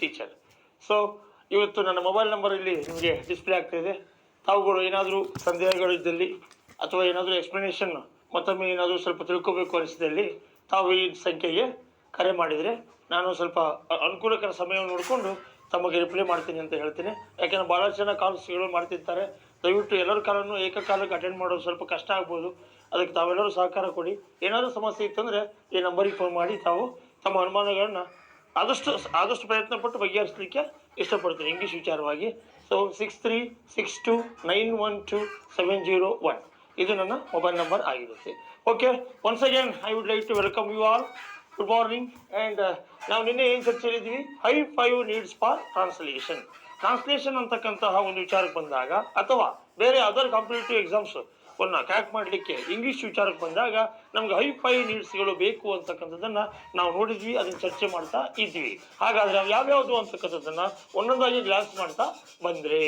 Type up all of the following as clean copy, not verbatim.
Teacher. So ಇವತ್ತು ನನ್ನ mobile number ಇಲ್ಲಿ ನಿಮಗೆ ಡಿಸ್ಪ್ಲೇ ಆಗ್ತಾ ಇದೆ. ತಾವುಗಳು ಏನಾದರೂ ಸಂದೇಹಗಳಿದ್ದಲ್ಲಿ ಅಥವಾ ಏನಾದರೂ ಎಕ್ಸ್ಪ್ಲನೇಷನ್ ಮತ್ತೊಮ್ಮೆ ಏನಾದರೂ ಸ್ವಲ್ಪ ತಿಳ್ಕೋಬೇಕು ಅನಿಸಿದಲ್ಲಿ ತಾವು ಈ ಸಂಖ್ಯೆಗೆ ಕರೆ ಮಾಡಿದರೆ ನಾನು ಸ್ವಲ್ಪ ಅನುಕೂಲಕರ ಸಮಯವನ್ನು ನೋಡಿಕೊಂಡು ತಮಗೆ ರಿಪ್ಲೈ ಮಾಡ್ತೀನಿ ಅಂತ ಹೇಳ್ತೀನಿ. ಯಾಕೆಂದರೆ ಭಾಳಷ್ಟು ಜನ ಕಾಲ್ಸ್ಗಳು ಮಾಡ್ತಿರ್ತಾರೆ. ದಯವಿಟ್ಟು ಎಲ್ಲರ ಕಾಲನ್ನು ಏಕಕಾಲಕ್ಕೆ ಅಟೆಂಡ್ ಮಾಡೋದು ಸ್ವಲ್ಪ ಕಷ್ಟ ಆಗ್ಬೋದು. ಅದಕ್ಕೆ ತಾವೆಲ್ಲರೂ ಸಹಕಾರ ಕೊಡಿ. ಏನಾದರೂ ಸಮಸ್ಯೆ ಇತ್ತಂದರೆ ಈ ನಂಬರಿಗೆ ಫೋನ್ ಮಾಡಿ ತಾವು ತಮ್ಮ ಅನುಮಾನಗಳನ್ನು ಆದಷ್ಟು ಪ್ರಯತ್ನಪಟ್ಟು ಬಗೆಹರಿಸಲಿಕ್ಕೆ ಇಷ್ಟಪಡ್ತೀನಿ ಇಂಗ್ಲೀಷ್ ವಿಚಾರವಾಗಿ. ಸೊ 6362912701 ಇದು ನನ್ನ ಮೊಬೈಲ್ ನಂಬರ್ ಆಗಿರುತ್ತೆ. Okay, once again I would like to welcome you all. Good morning. And ನಾವು ನಿನ್ನೆ ಏನು ಚರ್ಚೆ ಹೇಳಿದ್ವಿ, ಹೈ 5 ನೀಡ್ಸ್ ಫಾರ್ ಟ್ರಾನ್ಸ್ಲೇಷನ್ ಅಂತಕ್ಕಂತಹ ಒಂದು ವಿಚಾರಕ್ಕೆ ಬಂದಾಗ ಅಥವಾ ಬೇರೆ ಅದರ್ ಕಾಂಪಿಟೇಟಿವ್ ಎಕ್ಸಾಮ್ಸ್ ಕ್ರ್ಯಾಕ್ ಮಾಡಲಿಕ್ಕೆ ಇಂಗ್ಲೀಷ್ ವಿಚಾರಕ್ಕೆ ಬಂದಾಗ ನಮ್ಗೆ ಹೈ 5 ನೀಡ್ಸ್ಗಳು ಬೇಕು ಅಂತಕ್ಕಂಥದ್ದನ್ನು ನಾವು ನೋಡಿದ್ವಿ, ಅದನ್ನು ಚರ್ಚೆ ಮಾಡ್ತಾ ಇದ್ವಿ. ಹಾಗಾದರೆ ಅವು ಯಾವ್ಯಾವುದು ಅಂತಕ್ಕಂಥದ್ದನ್ನು ಒಂದೊಂದಾಗಿ ಗ್ಲಾನ್ಸ್ ಮಾಡ್ತಾ ಬಂದರೆ,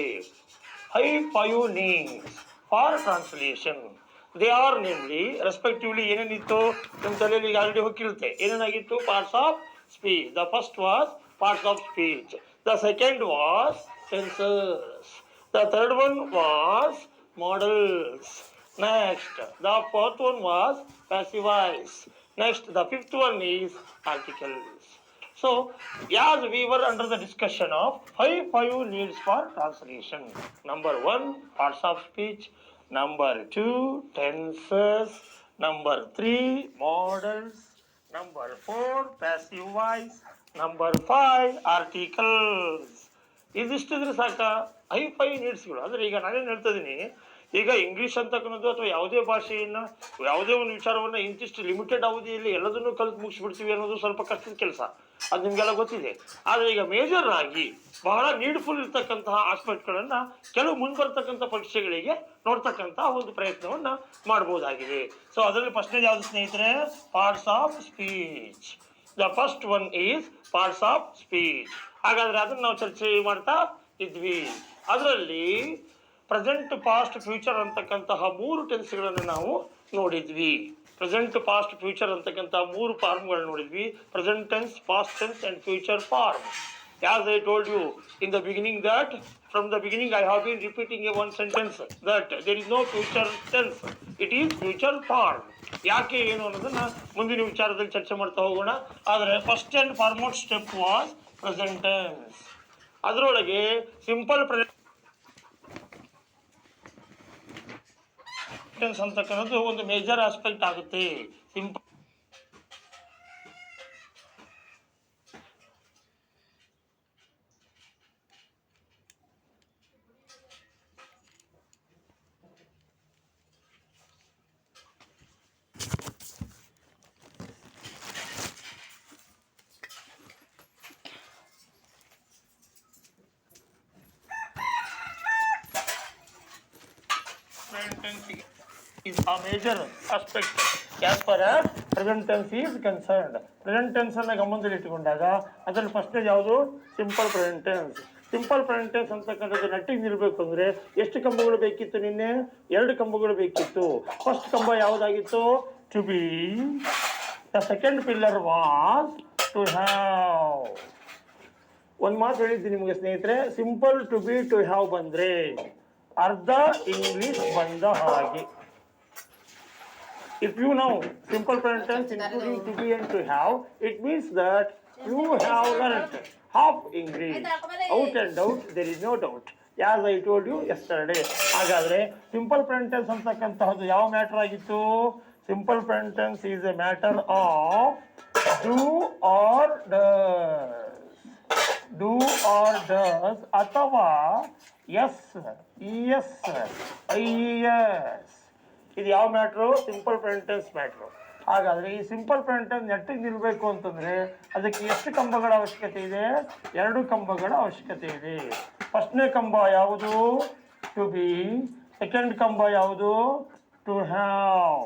ಹೈ 5 needs for translation they are namely respectively ಏನೇನಿತ್ತು ನಿಮ್ಮ ತಲೆಯಲ್ಲಿ ಈಗ ಆಲ್ರೆಡಿ ಹೋಗಿರುತ್ತೆ. ಏನೇನಾಗಿತ್ತು? Parts of speech. The first was parts of speech. The second was tenses. The third one was models. Next, the fourth one was passive voice. Next, the fifth one is articles. So, as we were under the discussion of high 5 needs for translation. Number 1, parts of speech. Number 2, tenses. Number 3, models. Number 4, passive voice. Number 5, articles. ಇದಿಷ್ಟಿದ್ರೆ ಸಾಕ high 5 ನೀಡ್ಸ್ಗಳು. ಅಂದರೆ ಈಗ ನಾನೇನು ಹೇಳ್ತಾ ಇದ್ದೀನಿ, ಈಗ English ಅಂತಕ್ಕನ್ನೋದು ಅಥವಾ ಯಾವುದೇ ಭಾಷೆಯನ್ನು ಯಾವುದೇ ಒಂದು ವಿಚಾರವನ್ನು ಇಂತಿಷ್ಟು ಲಿಮಿಟೆಡ್ ಅವಧಿಯಲ್ಲಿ ಎಲ್ಲದನ್ನೂ ಕಲಿತು ಮುಗಿಸ್ಬಿಡ್ತೀವಿ ಅನ್ನೋದು ಸ್ವಲ್ಪ ಕಷ್ಟದ ಕೆಲಸ, ಅದು ನಿಮಗೆಲ್ಲ ಗೊತ್ತಿದೆ. ಆದರೆ ಈಗ ಮೇಜರ್ ಆಗಿ ಬಹಳ ನೀಡ್ಫುಲ್ ಇರ್ತಕ್ಕಂತಹ ಆಸ್ಪೆಕ್ಟ್ಗಳನ್ನು ಕೆಲವು ಮುಂಬರ್ತಕ್ಕಂಥ ಪರೀಕ್ಷೆಗಳಿಗೆ ನೋಡ್ತಕ್ಕಂಥ ಒಂದು ಪ್ರಯತ್ನವನ್ನು ಮಾಡ್ಬೋದಾಗಿದೆ. ಸೊ ಅದರಲ್ಲಿ ಫಸ್ಟ್ನೇದು ಯಾವುದು ಸ್ನೇಹಿತರೆ? Parts of speech. The first one is parts of speech. ಹಾಗಾದರೆ ಅದನ್ನು ನಾವು ಚರ್ಚೆ ಮಾಡ್ತಾ ಇದ್ವಿ. ಅದರಲ್ಲಿ ಪ್ರೆಸೆಂಟ್, ಪಾಸ್ಟ್, ಫ್ಯೂಚರ್ ಅಂತಕ್ಕಂತಹ 3 ಟೆನ್ಸ್ಗಳನ್ನು ನಾವು ನೋಡಿದ್ವಿ. ಪ್ರೆಸೆಂಟ್, ಪಾಸ್ಟ್, ಫ್ಯೂಚರ್ ಅಂತಕ್ಕಂತಹ 3 ಫಾರ್ಮ್ಗಳನ್ನು ನೋಡಿದ್ವಿ. Present tense, past tense and future form. As I told you in the beginning that from the beginning I have been repeating one sentence that there is no future tense, it is future form. ಯಾಕೆ ಏನು ಅನ್ನೋದನ್ನು ಮುಂದಿನ ವಿಚಾರದಲ್ಲಿ ಚರ್ಚೆ ಮಾಡ್ತಾ ಹೋಗೋಣ. ಆದರೆ first and foremost step was present tense. ಅದರೊಳಗೆ ಸಿಂಪಲ್ ಪ್ರೆಸೆಂಟ್ ಟೆನ್ಸ್ ಅಂತಕ್ಕಂಥದ್ದು ಒಂದು ಮೇಜರ್ ಆಸ್ಪೆಕ್ಟ್ ಆಗುತ್ತೆ. Simple is a major aspect as far as present tense is concerned. Present tense ಅನ್ನು ಗಮನದಲ್ಲಿ ಇಟ್ಟುಕೊಂಡಾಗ ಅದರಲ್ಲಿ ಫಸ್ಟೇಜ್ ಯಾವುದು? Simple present tense. Simple present tense ಅಂತಕ್ಕಂಥದ್ದು ನೆಟ್ಟಿಗೆ ನಿಲ್ಲಬೇಕು ಅಂದರೆ ಎಷ್ಟು ಕಂಬಗಳು ಬೇಕಿತ್ತು? ನಿನ್ನೆ 2 ಕಂಬಗಳು ಬೇಕಿತ್ತು. ಫಸ್ಟ್ ಕಂಬ ಯಾವುದಾಗಿತ್ತು? To be. The second pillar was to have. ಒಂದು ಮಾತು ಹೇಳಿದ್ದೀನಿ ನಿಮಗೆ ಸ್ನೇಹಿತರೆ, simple to be to have ಬಂದರೆ ಅರ್ಧ ಇಂಗ್ಲಿಷ್ ಬಂದ ಹಾಗೆ. If you know simple present tense including to be and to have, it means that you have learned half English. Out and out, there is no doubt. As I told you yesterday. ಹಾಗಾದರೆ simple present tense ಅಂತಕ್ಕಂತಹದ್ದು ಯಾವ matter ಆಗಿತ್ತು? Simple present tense is A matter of do or does. Do or does ಅಥವಾ S, ES, ಐಇಎಸ್. ಇದು ಯಾವ matter? Simple present tense matter. ಹಾಗಾದರೆ ಈ simple present tense ನೆಟ್ಟಿಗೆ ನಿಲ್ಲಬೇಕು ಅಂತಂದರೆ ಅದಕ್ಕೆ ಎಷ್ಟು ಕಂಬಗಳ ಅವಶ್ಯಕತೆ ಇದೆ? 2 ಕಂಬಗಳ ಅವಶ್ಯಕತೆ ಇದೆ. ಫಸ್ಟ್ನೇ ಕಂಬ ಯಾವುದು? To be. ಸೆಕೆಂಡ್ ಕಂಬ ಯಾವುದು? To have.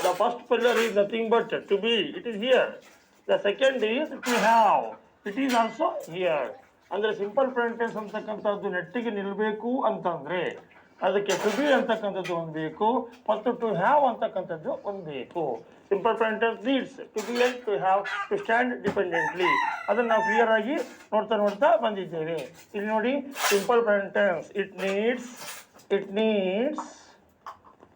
The first pillar is nothing but to be, it is here. The second is to have, it is also here. ಅಂದರೆ ಸಿಂಪಲ್ ಪ್ರೆಸೆಂಟ್ ಟೆನ್ಸ್ ಅಂತಕ್ಕಂಥದ್ದು ನೆಟ್ಟಿಗೆ ನಿಲ್ಲಬೇಕು ಅಂತಂದರೆ ಅದಕ್ಕೆ ಟು ಬಿ ಅಂತಕ್ಕಂಥದ್ದು ಒಂದು ಬೇಕು ಮತ್ತು ಟು ಹ್ಯಾವ್ ಅಂತಕ್ಕಂಥದ್ದು ಒಂದು ಬೇಕು. Simple present tense needs to be and to have to stand dependently. ಅದನ್ನು ನಾವು ಕ್ಲಿಯರ್ ಆಗಿ ನೋಡ್ತಾ ಬಂದಿದ್ದೇವೆ. ಇಲ್ಲಿ ನೋಡಿ, simple present tense it needs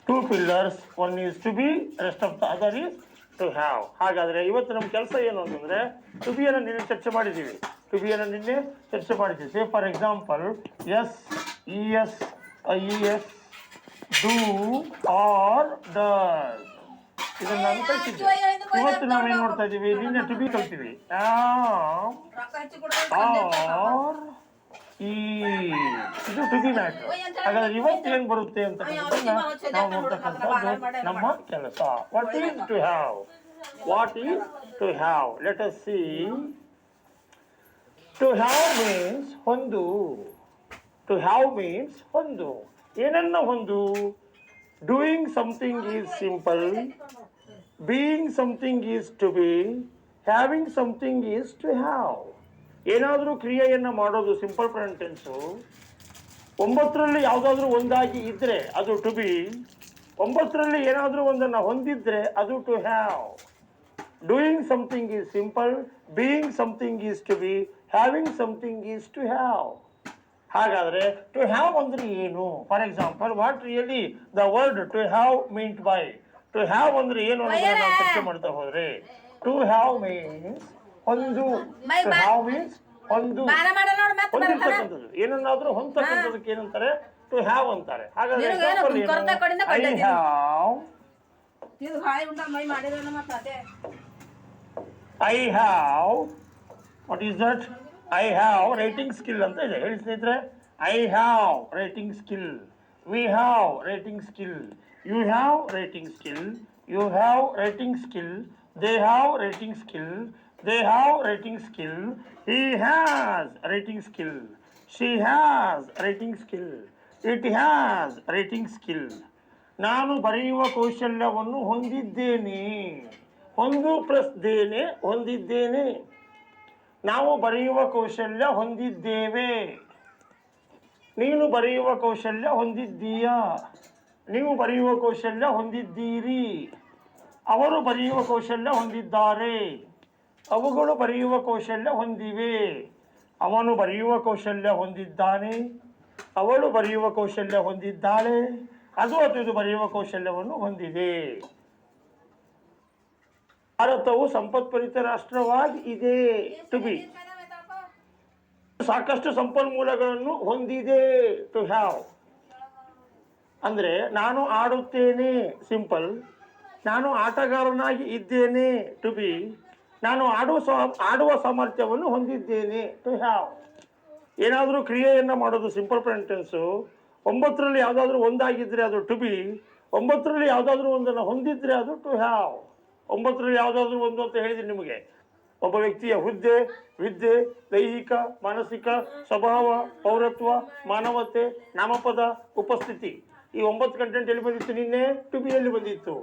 two pillars. One is to be, rest of the other is to have. ಹಾಗಾದರೆ ಇವತ್ತು ನಮ್ಮ ಕೆಲಸ ಏನು ಅಂತಂದರೆ, ಟು ಬಿಯನ್ನು ನಿನ್ನೆ ಚರ್ಚೆ ಮಾಡಿದ್ದೀವಿ. Say for example S, E S, IES, do or does. ಇದನ್ನು ನಾನು ಕಲ್ತಿದ್ದೆ. ಇವತ್ತು ನಾವೇನು ನೋಡ್ತಾ ಇದ್ದೀವಿ, ನಿನ್ನೆ ಟು ಬಿ ಕಲ್ತೀವಿ. ಆರ್ ಈ ಇದು ಟು ಬಿ ಮ್ಯಾಟರ್. ಹಾಗಾದ್ರೆ ಇವತ್ತು ಏನು ಬರುತ್ತೆ ಅಂತ ನಾವು ನೋಡ್ತಕ್ಕಂಥದ್ದು ನಮ್ಮ ಕೆಲಸ. What is to have? Let us see. To have means ಹೊಂದು. ಟು ಹ್ಯಾವ್ ಮೀನ್ಸ್ ಹೊಂದು. ಏನನ್ನ ಹೊಂದು? Doing something is simple, being something is to be, having something is to have. ಏನಾದರೂ ಕ್ರಿಯೆಯನ್ನು ಮಾಡೋದು ಸಿಂಪಲ್ ಪ್ರೆಸೆಂಟ್ ಟೆನ್ಸು. 9ರಲ್ಲಿ ಯಾವುದಾದ್ರೂ ಒಂದಾಗಿ ಇದ್ದರೆ ಅದು ಟು ಬಿ, 9ರಲ್ಲಿ ಏನಾದರೂ ಒಂದನ್ನು ಹೊಂದಿದ್ರೆ ಅದು to have. Doing something is simple, being something is to be, having something is to have. ಹಾಗಾದರೆ ಟು ಹ್ಯಾವ್ ಅಂದರೆ ಏನು? For example, what really the word to have meaned by? To have ಅಂದರೆ ಏನು ಅನ್ನೋದನ್ನ ನಾವು ಚರ್ಚೆ ಮಾಡ್ತಾ ಹೋದರೆ, ಟು ಹ್ಯಾವ್ ಮೀನ್ಸ್ ಹೊಂದು. ಟು ಹ್ಯಾವ್ ಮೀನ್ಸ್ ಹೊಂದು, ಹೊಂದಿರ್ತಕ್ಕಂಥದ್ದು. ಏನನ್ನಾದ್ರೂ ಹೊಂದತಕ್ಕಂಥದಕ್ಕೆ ಏನಂತಾರೆ? ಟು ಹ್ಯಾವ್ ಅಂತಾರೆ. ಹಾಗಾದ್ರೆ I have what is that? I have writing skill ಅಂತ ಇದೆ. ಹೇಳಿ ಸ್ನೇಹಿತರೆ, I have writing skill, we have writing skill, you have writing skill, you have writing skill, they have writing skill, they have writing skill, he has writing skill, she has writing skill, it has writing skill. ನಾನು ಬರೆಯುವ ಕೌಶಲ್ಯವನ್ನು ಹೊಂದಿದ್ದೇನೆ. ಹೊಂದು plus ದೇನೆ, ಹೊಂದಿದ್ದೇನೆ. ನಾವು ಬರೆಯುವ ಕೌಶಲ್ಯ ಹೊಂದಿದ್ದೇವೆ. ನೀನು ಬರೆಯುವ ಕೌಶಲ್ಯ ಹೊಂದಿದ್ದೀಯಾ? ನೀವು ಬರೆಯುವ ಕೌಶಲ್ಯ ಹೊಂದಿದ್ದೀರಿ. ಅವರು ಬರೆಯುವ ಕೌಶಲ್ಯ ಹೊಂದಿದ್ದಾರೆ. ಅವುಗಳು ಬರೆಯುವ ಕೌಶಲ್ಯ ಹೊಂದಿವೆ. ಅವನು ಬರೆಯುವ ಕೌಶಲ್ಯ ಹೊಂದಿದ್ದಾನೆ. ಅವಳು ಬರೆಯುವ ಕೌಶಲ್ಯ ಹೊಂದಿದ್ದಾಳೆ. ಅದು ಇದು ಬರೆಯುವ ಕೌಶಲ್ಯವನ್ನು ಹೊಂದಿದೆ. ಭಾರತವು ಸಂಪತ್ಭರಿತ ರಾಷ್ಟ್ರವಾಗಿ ಇದೆ. To be. ಸಾಕಷ್ಟು ಸಂಪನ್ಮೂಲಗಳನ್ನು ಹೊಂದಿದೆ. ಟು ಹ್ಯಾವ್ ಅಂದರೆ ನಾನು ಆಡುತ್ತೇನೆ, ಸಿಂಪಲ್. ನಾನು ಆಟಗಾರನಾಗಿ ಇದ್ದೇನೆ, ಟು ಬಿ. ನಾನು ಆಡುವ ಸಾಮರ್ಥ್ಯವನ್ನು ಹೊಂದಿದ್ದೇನೆ, ಟು ಹ್ಯಾವ್. ಏನಾದರೂ ಕ್ರಿಯೆಯನ್ನು ಮಾಡೋದು ಸಿಂಪಲ್ ಪ್ರೆಸೆಂಟ್ ಟೆನ್ಸು. 9ರಲ್ಲಿ ಯಾವುದಾದ್ರೂ ಒಂದಾಗಿದ್ದರೆ ಅದು ಟು ಬಿ. 9ರಲ್ಲಿ ಯಾವುದಾದ್ರೂ ಒಂದನ್ನು ಹೊಂದಿದ್ರೆ ಅದು ಟು ಹ್ಯಾವ್. 9ರಲ್ಲಿ ಯಾವುದಾದ್ರೂ ಒಂದು ಅಂತ ಹೇಳಿದ್ದೀನಿ ನಿಮಗೆ. ಒಬ್ಬ ವ್ಯಕ್ತಿಯ ಹುದ್ದೆ, ವಿದ್ಯೆ, ದೈಹಿಕ, ಮಾನಸಿಕ, ಸ್ವಭಾವ, ಪೌರತ್ವ, ಮಾನವತೆ, ನಾಮಪದ, ಉಪಸ್ಥಿತಿ. ಈ 9 ಕಂಟೆಂಟ್ ಎಲ್ಲಿ ಬಂದಿತ್ತು? ನಿನ್ನೆ ಟು ಬಿಯಲ್ಲಿ ಬಂದಿತ್ತು.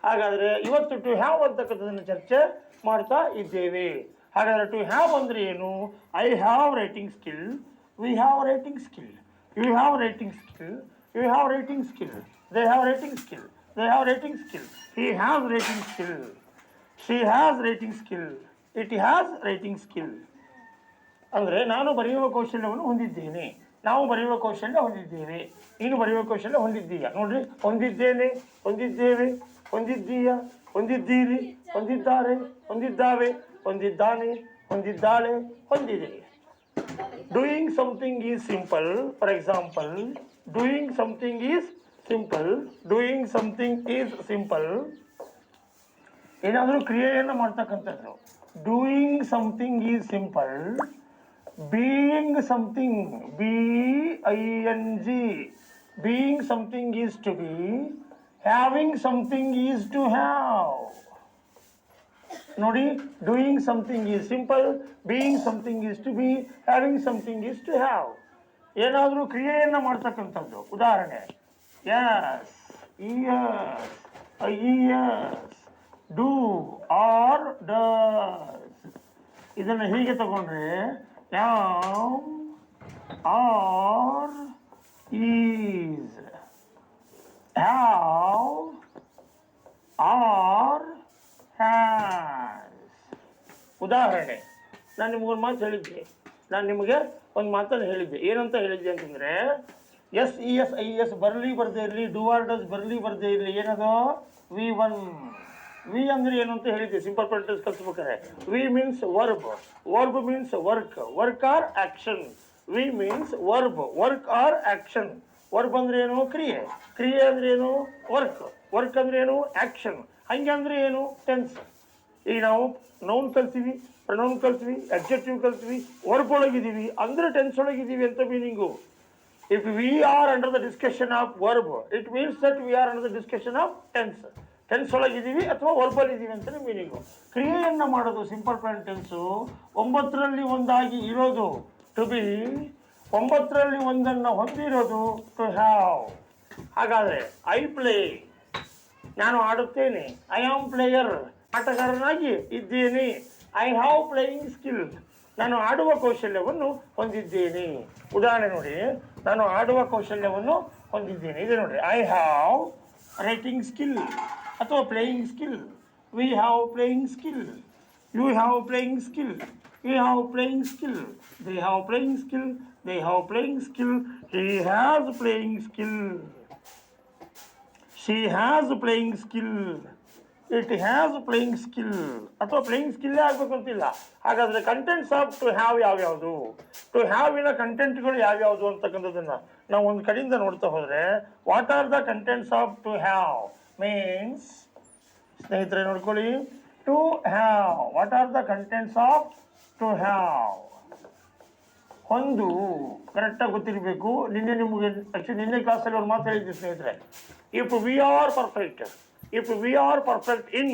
ಹಾಗಾದರೆ ಇವತ್ತು ಟು ಹ್ಯಾವ್ ಅಂತಕ್ಕಂಥದ್ದನ್ನು ಚರ್ಚೆ ಮಾಡ್ತಾ ಇದ್ದೇವೆ. ಹಾಗಾದರೆ ಟು ಹ್ಯಾವ್ ಅಂದರೆ ಏನು? I have writing skill, we have writing skill, you have writing skill, you have writing skill, they have writing skill, they have writing skill, he has writing skill, she has writing skill, it has writing skill. ಅಂದರೆ ನಾನು ಬರೆಯುವ ಕೌಶಲ್ಯವನ್ನು ಹೊಂದಿದ್ದೇನೆ, ನಾವು ಬರೆಯುವ ಕೌಶಲ್ಯ ಹೊಂದಿದ್ದೇವೆ, ನೀನು ಬರೆಯುವ ಕೌಶಲ್ಯ ಹೊಂದಿದ್ದೀಯಾ. ನೋಡ್ರಿ, ಹೊಂದಿದ್ದೇನೆ, ಹೊಂದಿದ್ದೇವೆ, ಹೊಂದಿದ್ದೀಯಾ, ಹೊಂದಿದ್ದೀರಿ, ಹೊಂದಿದ್ದಾರೆ, ಹೊಂದಿದ್ದಾವೆ, ಹೊಂದಿದ್ದಾನೆ, ಹೊಂದಿದ್ದಾಳೆ, ಹೊಂದಿದೆ. Doing something is simple. For example, doing something is simple, doing something is simple. ಏನಾದರೂ ಕ್ರಿಯೆಯನ್ನು ಮಾಡ್ತಕ್ಕಂಥದ್ದು. Doing something is simple. Being something, BING, being something is to be. Having something is to have. ನೋಡಿ, doing something is simple, being something is to be, having something is to have. ಏನಾದರೂ ಕ್ರಿಯೆಯನ್ನು ಮಾಡ್ತಕ್ಕಂಥದ್ದು. ಉದಾಹರಣೆ, s, es, IES, do or does. ಇದನ್ನು ಹೀಗೆ ತಗೊಂಡ್ರೆ ಯಾವ are is have R has. ಉದಾಹರಣೆ, ನಾನು ನಿಮ್ಗೊಂದು ಮಾತು ಹೇಳಿದ್ದೆ, ನಾನು ನಿಮಗೆ ಒಂದು ಮಾತನ್ನು ಹೇಳಿದ್ದೆ. ಏನಂತ ಹೇಳಿದ್ದೆ ಅಂತಂದರೆ, SES ಬರಲಿ ಬರದೇ ಇರಲಿ, ಡೂ ಆರ್ ಡಸ್ ಬರಲಿ ಬರದೇ ಇರಲಿ, ಏನದು V1. ವಿ ಅಂದರೆ ಏನು ಅಂತ ಹೇಳಿದ್ದೆ ಸಿಂಪಲ್ ಪ್ರೆಸೆಂಟ್ ಕಲಿಸ್ಬೇಕಾದ್ರೆ. V means verb, verb means work or action. V means work or action. Verb ಅಂದ್ರೆ ಏನು? ಕ್ರಿಯೆ. ಕ್ರಿಯೆ ಅಂದ್ರೆ ಏನು? ವರ್ಕ್ ಅಂದ್ರೆ ಏನು? ಆ್ಯಕ್ಷನ್. ಹಂಗೆ ಅಂದರೆ ಏನು? ಟೆನ್ಸ್. ಈಗ ನಾವು ನೌನ್ ಕಲ್ತೀವಿ, ಪ್ರನೌನ್ ಕಲ್ತೀವಿ, ಅಡ್ಜೆಕ್ಟಿವ್ ಕಲ್ತೀವಿ, ವರ್ಬ್ ಒಳಗಿದ್ದೀವಿ ಅಂದರೆ ಟೆನ್ಸ್ ಒಳಗಿದ್ದೀವಿ ಅಂತ meaning. If we are under the discussion of verb, it means that we are under the discussion of tense. Tense ಒಳಗಿದ್ದೀವಿ ಅಥವಾ ವರ್ಬಲ್ ಇದ್ದೀವಿ ಅಂತಲೇ ಮೀನಿಂಗು. ಕ್ರಿಯೆಯನ್ನು ಮಾಡೋದು ಸಿಂಪಲ್ ಪ್ರೆಸೆಂಟ್ ಟೆನ್ಸು 9ರಲ್ಲಿ ಒಂದಾಗಿ ಇರೋದು ಟು ಬಿ, 9ರಲ್ಲಿ ಒಂದನ್ನು ಹೊಂದಿರೋದು ಟು ಹ್ಯಾವ್. ಹಾಗಾದರೆ ಐ ಪ್ಲೇ, ನಾನು ಆಡುತ್ತೇನೆ. ಐ ಆಮ್ ಪ್ಲೇಯರ್, ಆಟಗಾರನಾಗಿ ಇದ್ದೇನೆ. ಐ ಹ್ಯಾವ್ ಪ್ಲೇಯಿಂಗ್ ಸ್ಕಿಲ್, ನಾನು ಆಡುವ ಕೌಶಲ್ಯವನ್ನು ಹೊಂದಿದ್ದೇನೆ. ಉದಾಹರಣೆ ನೋಡಿ, ನಾನು ಆಡುವ ಕೌಶಲ್ಯವನ್ನು ಹೊಂದಿದ್ದೇನೆ. ಇದೆ ನೋಡಿ, ಐ ಹ್ಯಾವ್ ರೈಟಿಂಗ್ ಸ್ಕಿಲ್ ಅಥವಾ playing skill. We have playing skill, you have playing skill, you have playing skill, they have playing skill, they have playing skill, he has playing skill, she has playing skill, it has playing skill. ಅಥವಾ playing ಸ್ಕಿಲ್ಲೇ ಆಗಬೇಕು ಅಂತಿಲ್ಲ. ಹಾಗಾದರೆ contents of to have ಯಾವ್ಯಾವುದು, to ಹ್ಯಾವಿನ ಕಂಟೆಂಟ್ಗಳು ಯಾವ್ಯಾವುದು ಅಂತಕ್ಕಂಥದ್ದನ್ನು ನಾವು ಒಂದು ಕಡೆಯಿಂದ ನೋಡ್ತಾ ಹೋದರೆ, what are the contents of to have means, ಸ್ನೇಹಿತರೆ ನೋಡ್ಕೊಳ್ಳಿ, to have, what are the contents of to have. ಒಂದು ಕರೆಕ್ಟಾಗಿ ಗೊತ್ತಿರಬೇಕು. ನಿಮಗೆ ನಿನ್ನೆ ಕ್ಲಾಸಲ್ಲಿ ಒಂದು ಮಾತು ಹೇಳಿದ್ದೆ ಸ್ನೇಹಿತರೆ, if we are perfect, if we are perfect in